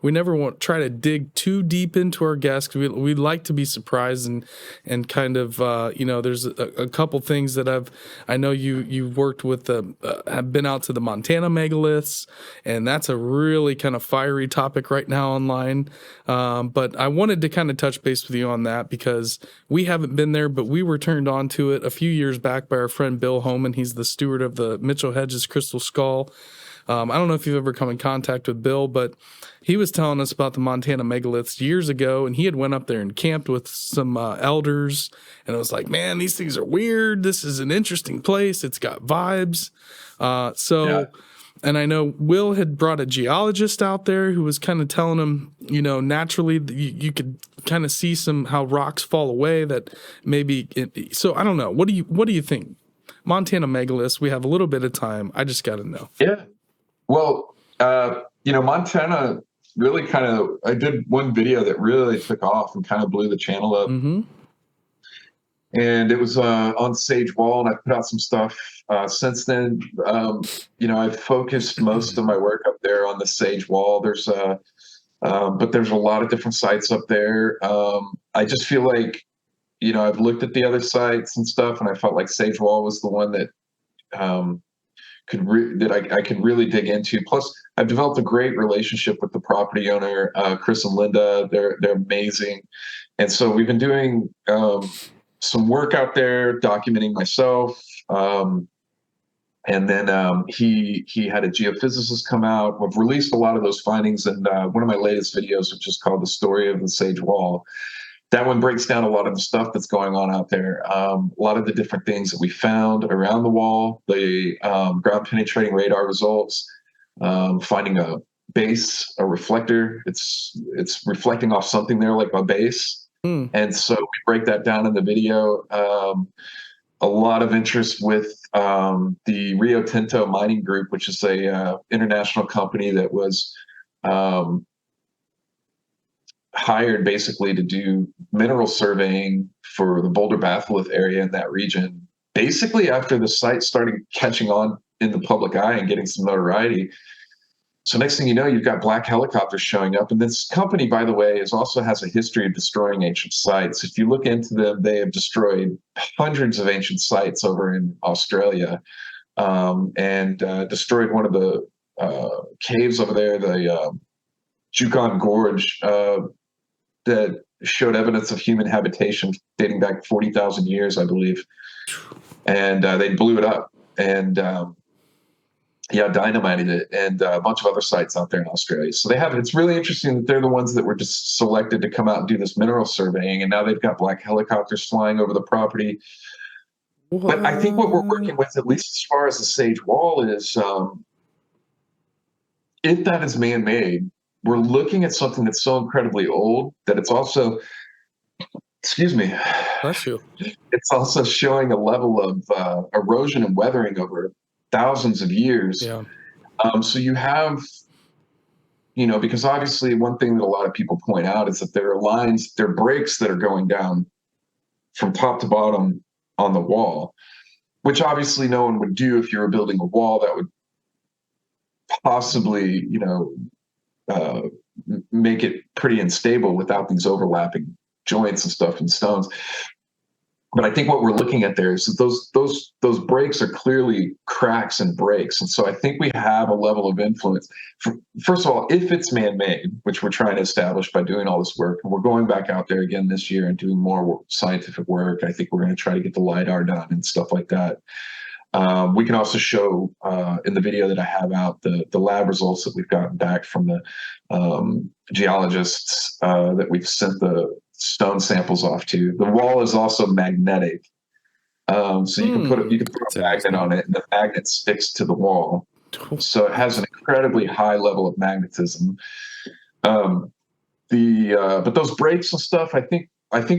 We never try to dig too deep into our guests. We like to be surprised and kind of, there's a couple things that I know you've worked with, have been out to the Montana megaliths, and that's a really kind of fiery topic right now online. But I wanted to kind of touch base with you on that because we haven't been there, but we were turned on to it a few years back by our friend Bill Homan. He's the steward of the Mitchell Hedges Crystal Skull. I don't know if you've ever come in contact with Bill, but he was telling us about the Montana megaliths years ago, and he had went up there and camped with some elders, and it was like, man, these things are weird. This is an interesting place. It's got vibes. And I know Will had brought a geologist out there who was kind of telling him, naturally you could kind of see how rocks fall away that maybe. So I don't know. What do you think? Montana megaliths, we have a little bit of time. I just got to know. Yeah. Well, Montana really I did one video that really took off and kind of blew the channel up. Mm-hmm. And it was on Sage Wall, and I put out some stuff since then. I've focused most of my work up there on the Sage Wall. But there's a lot of different sites up there. I just feel like, I've looked at the other sites and stuff, and I felt like Sage Wall was the one that I could really dig into. Plus, I've developed a great relationship with the property owner, Chris and Linda. They're amazing, and so we've been doing some work out there, documenting myself. And then he had a geophysicist come out. We've released a lot of those findings in one of my latest videos, which is called The Story of the Sage Wall. That one breaks down a lot of the stuff that's going on out there. A lot of the different things that we found around the wall, the ground penetrating radar results, finding a base, a reflector. It's reflecting off something there like a base. And so we break that down in the video. A lot of interest with the Rio Tinto Mining Group, which is a international company that was hired basically to do mineral surveying for the Boulder Batholith area in that region. Basically, after the site started catching on in the public eye and getting some notoriety. So next thing you know, you've got black helicopters showing up. And this company, by the way, also has a history of destroying ancient sites. If you look into them, they have destroyed hundreds of ancient sites over in Australia, and destroyed one of the caves over there, the Yukon Gorge, that showed evidence of human habitation dating back 40,000 years, I believe. And they blew it up. And dynamited it, and a bunch of other sites out there in Australia. So they have, it's really interesting that they're the ones that were just selected to come out and do this mineral surveying, and now they've got black helicopters flying over the property. What? But I think what we're working with, at least as far as the Sage Wall, is if that is man-made, we're looking at something that's so incredibly old that it's also, excuse me, bless you, it's also showing a level of erosion and weathering over thousands of years. Yeah. So you have, you know, because obviously one thing that a lot of people point out is that there are lines, there are breaks that are going down from top to bottom on the wall, which obviously no one would do if you were building a wall that would possibly, you know, make it pretty unstable without these overlapping joints and stuff and stones. But I think what we're looking at there is that those breaks are clearly cracks and breaks. And so I think we have a level of influence. First of all, if it's man-made, which we're trying to establish by doing all this work, and we're going back out there again this year and doing more scientific work. I think we're going to try to get the LiDAR done and stuff like that. We can also show in the video that I have out the lab results that we've gotten back from the geologists that we've sent the stone samples off to. The wall is also magnetic, so you can put a magnet on it, and the magnet sticks to the wall. So it has an incredibly high level of magnetism. But those breaks and stuff, I think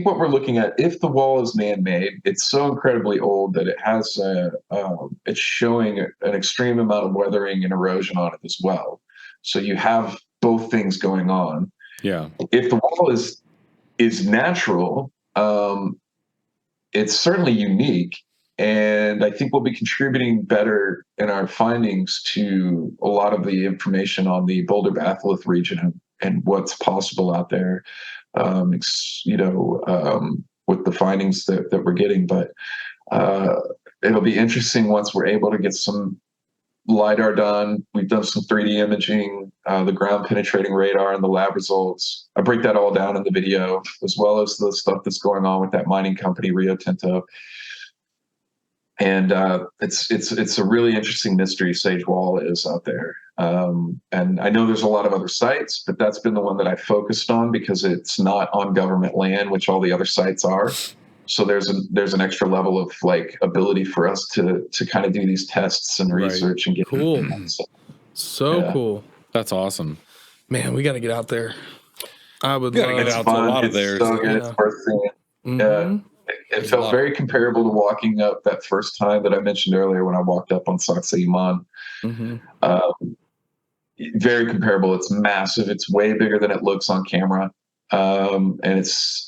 what we're looking at, if the wall is man-made, it's so incredibly old that it has it's showing an extreme amount of weathering and erosion on it as well. So you have both things going on. Yeah. If the wall is natural, it's certainly unique, and I think we'll be contributing better in our findings to a lot of the information on the Boulder Batholith region and what's possible out there. You know, with the findings that we're getting, but it'll be interesting once we're able to get some LiDAR done. We've done some 3D imaging, the ground penetrating radar and the lab results. I break that all down in the video, as well as the stuff that's going on with that mining company, Rio Tinto. And it's a really interesting mystery, Sage Wall is out there. And I know there's a lot of other sites, but that's been the one that I focused on because it's not on government land, which all the other sites are. So there's an extra level of like ability for us to kind of do these tests and research and get cool. So cool. That's awesome, man. We got to get out there. I would love to get out to a lot of theirs. So good. It's worth seeing. Yeah. It felt very comparable to walking up that first time that I mentioned earlier when I walked up on Sacsayhuaman. Very comparable. It's massive. It's way bigger than it looks on camera, and it's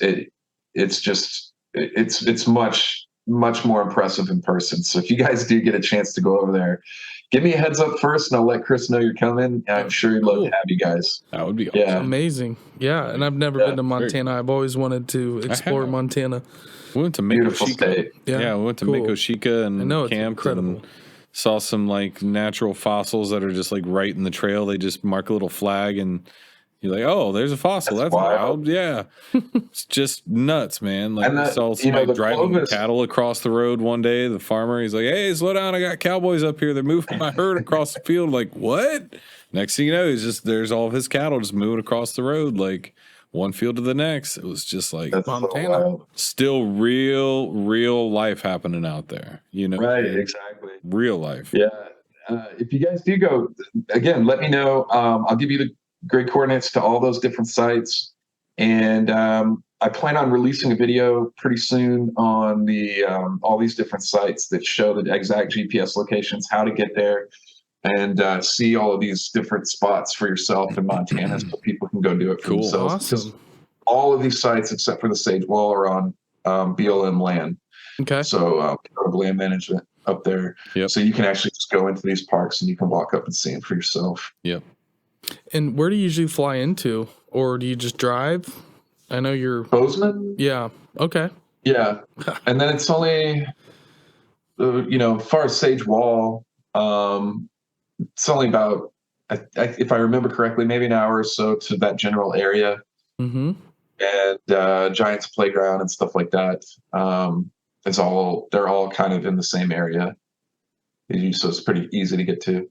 much more impressive in person. So if you guys do get a chance to go over there, give me a heads up first, and I'll let Chris know you're coming. I'm sure he'd love to have you guys. That would be awesome. Yeah. Amazing. Yeah, and I've never been to Montana. I've always wanted to explore Montana. We went to Mikosika. Yeah, we went to Mikosika and camped and saw some like natural fossils that are just like right in the trail. They just mark a little flag and you're like, oh, there's a fossil. That's wild. Yeah. It's just nuts, man. Like I saw somebody driving cattle across the road one day. The farmer, he's like, hey, slow down. I got cowboys up here. They're moving my herd across the field. Like, what? Next thing you know, there's all of his cattle just moving across the road, like one field to the next. It was just like Montana. Still real life happening out there. You know? Right, exactly. Real life. Yeah. If you guys do go, again, let me know. I'll give you the great coordinates to all those different sites. And I plan on releasing a video pretty soon on the all these different sites that show the exact GPS locations, how to get there, and see all of these different spots for yourself in Montana so people can go do it for themselves. Awesome. All of these sites, except for the Sage Wall, are on BLM land. Okay. So land management up there. Yep. So you can actually just go into these parks and you can walk up and see them for yourself. Yep. And where do you usually fly into? Or do you just drive? I know you're... Bozeman? Yeah. Okay. Yeah. And then it's only, as far as Sage Wall, it's only about, if I remember correctly, maybe an hour or so to that general area. Mm-hmm. And Giants Playground and stuff like that. They're all kind of in the same area. So it's pretty easy to get to.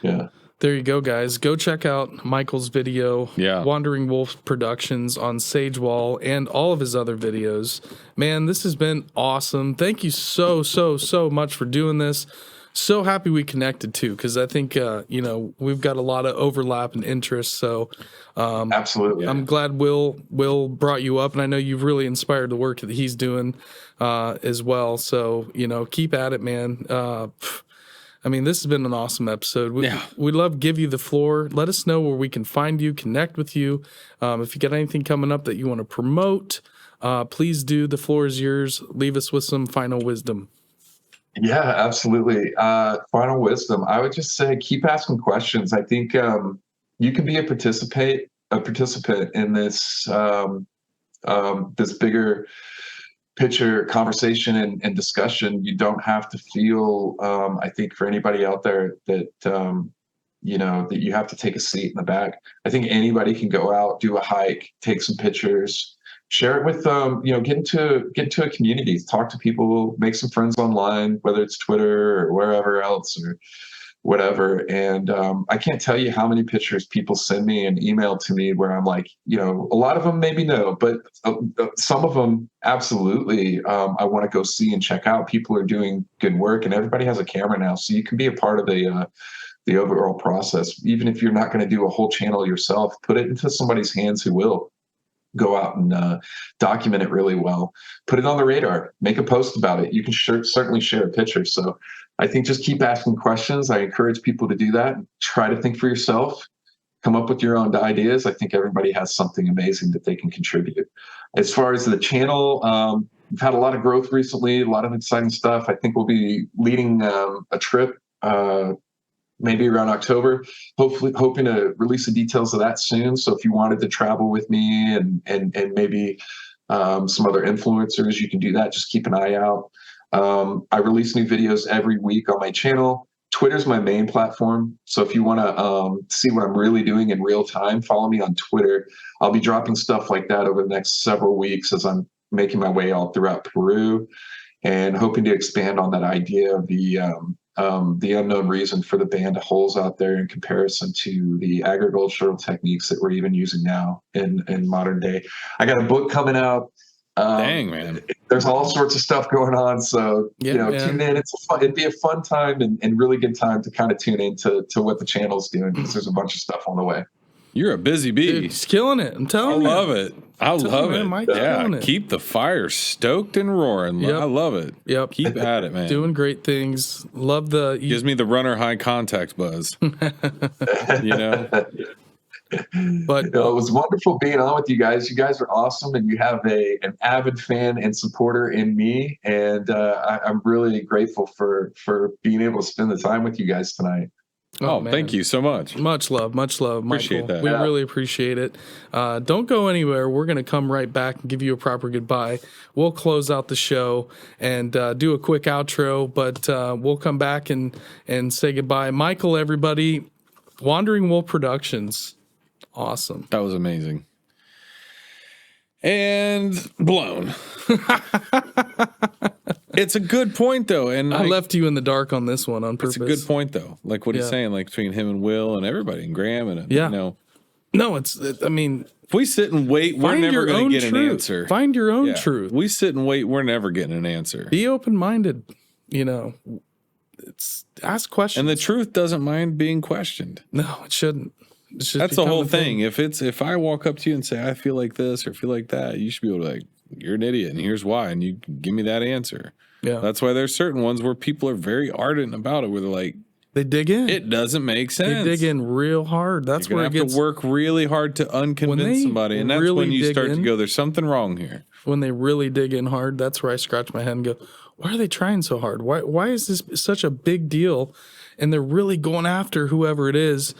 Yeah. There you go, guys. Go check out Michael's video, Wandering Wolf Productions on Sagewall, and all of his other videos. Man, this has been awesome. Thank you so much for doing this. So happy we connected too, because I think we've got a lot of overlap and interest. So absolutely, I'm glad Will brought you up, and I know you've really inspired the work that he's doing as well. So keep at it, man. I mean, this has been an awesome episode. We'd love to give you the floor. Let us know where we can find you, connect with you. If you got anything coming up that you want to promote, please do. The floor is yours. Leave us with some final wisdom. Yeah, absolutely. Final wisdom. I would just say keep asking questions. I think you can be a participant in this this bigger picture conversation and discussion. You don't have to feel, I think for anybody out there that, that you have to take a seat in the back. I think anybody can go out, do a hike, take some pictures, share it with, get into a community, talk to people, make some friends online, whether it's Twitter or wherever else or whatever. And I can't tell you how many pictures people send me and email to me where I'm like, a lot of them maybe no, but some of them absolutely I want to go see and check out. People are doing good work, and everybody has a camera now, so you can be a part of the overall process. Even if you're not going to do a whole channel yourself, put it into somebody's hands who will go out and document it really well. Put it on the radar. Make a post about it. You can certainly share a picture. So I think just keep asking questions. I encourage people to do that. Try to think for yourself. Come up with your own ideas. I think everybody has something amazing that they can contribute. As far as the channel, we've had a lot of growth recently, a lot of exciting stuff. I think we'll be leading a trip maybe around October, hopefully hoping to release the details of that soon. So if you wanted to travel with me and maybe some other influencers, you can do that. Just keep an eye out. I release new videos every week on my channel. Twitter's my main platform. So if you want to see what I'm really doing in real time, follow me on Twitter. I'll be dropping stuff like that over the next several weeks as I'm making my way all throughout Peru and hoping to expand on that idea of the unknown reason for the band of holes out there in comparison to the agricultural techniques that we're even using now in modern day. I got a book coming out. Dang, man. There's all sorts of stuff going on. So, tune in. It'd be a fun time and really good time to kind of tune into what the channel's doing, because there's a bunch of stuff on the way. You're a busy bee. Dude, he's killing it. I'm telling you. I love it. I love it. Mike, keep the fire stoked and roaring. Yep. I love it. Yep. Keep at it, man. Doing great things. Love gives me the runner high contact buzz. But it was wonderful being on with you guys. You guys are awesome, and you have an avid fan and supporter in me, and I'm really grateful for being able to spend the time with you guys tonight. Oh, thank you so much. Much love, Michael. Appreciate that. We really appreciate it. Don't go anywhere. We're going to come right back and give you a proper goodbye. We'll close out the show and do a quick outro, but we'll come back and say goodbye. Michael, everybody, Wandering Wolf Productions. Awesome. That was amazing. And blown. It's a good point, though. And I left you in the dark on this one on purpose. It's a good point, though. Like what he's saying, like between him and Will and everybody and Graham and No, I mean, if we sit and wait, we're never going to get an answer. Find your own truth. We sit and wait, we're never getting an answer. Be open-minded. Ask questions. And the truth doesn't mind being questioned. No, it shouldn't. That's the whole thing. If I walk up to you and say I feel like this or feel like that, you should be able to you're an idiot and here's why, and you give me that answer. Yeah. That's why there's certain ones where people are very ardent about it, where they're like, they dig in. It doesn't make sense. They dig in real hard. That's where it gets. You have to work really hard to unconvince somebody, and that's really when you start to go, there's something wrong here. When they really dig in hard, that's where I scratch my head and go, why are they trying so hard? Why is this such a big deal? And they're really going after whoever it is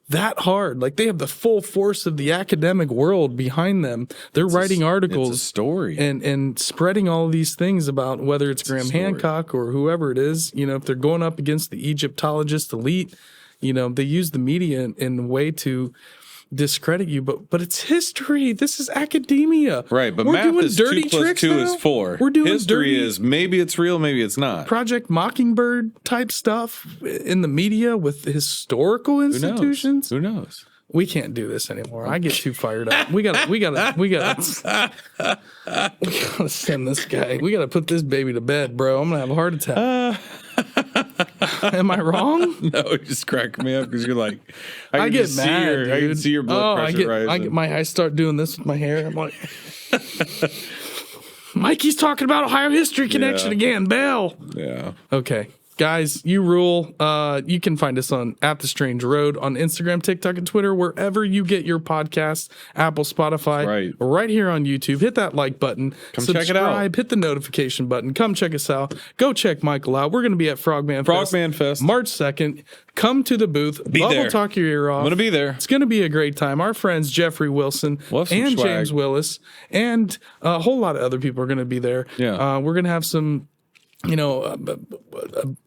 that hard. Like, they have the full force of the academic world behind them. They're writing articles, it's a story, and spreading all of these things about whether it's Graham Hancock or whoever it is. If they're going up against the Egyptologist elite, they use the media in a way to discredit you, but it's history. This is academia. Right, but we're math doing is dirty 2 plus tricks 2 now? is 4. We're doing history dirty is maybe it's real, maybe it's not. Project Mockingbird type stuff in the media with historical institutions. Who knows? We can't do this anymore. I get too fired up. We gotta send this guy. We gotta put this baby to bed, bro. I'm gonna have a heart attack. Am I wrong? No, it just cracked me up because you're like, I get mad, dude. I can see your blood pressure rising. I start doing this with my hair. I'm like, Mikey's talking about Ohio History Connection again. Bell. Yeah. Okay. Guys, you rule. You can find us on @The Strange Road on Instagram, TikTok, and Twitter, wherever you get your podcasts, Apple, Spotify, right here on YouTube. Hit that like button. Come check it out. Hit the notification button. Come check us out. Go check Michael out. We're going to be at Frogman Fest. March 2nd. Come to the booth. Bub will talk your ear off. I'm going to be there. It's going to be a great time. Our friends Jeffrey Wilson and James Willis and a whole lot of other people are going to be there. Yeah. We're going to have some a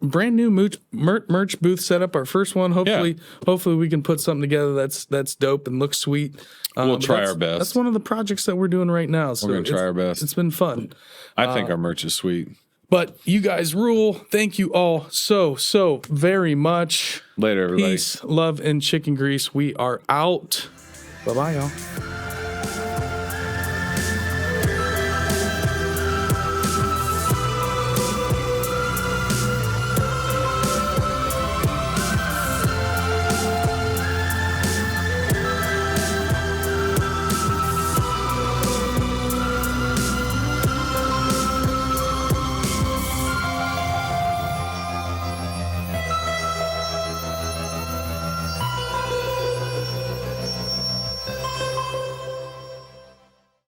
brand new merch booth set up, our first one. Hopefully we can put something together that's dope and looks sweet. We'll try our best. That's one of the projects that we're doing right now. So we're going to try our best. It's been fun. I think our merch is sweet. But you guys rule. Thank you all so very much. Later, everybody. Peace, love, and chicken grease. We are out. Bye-bye, y'all.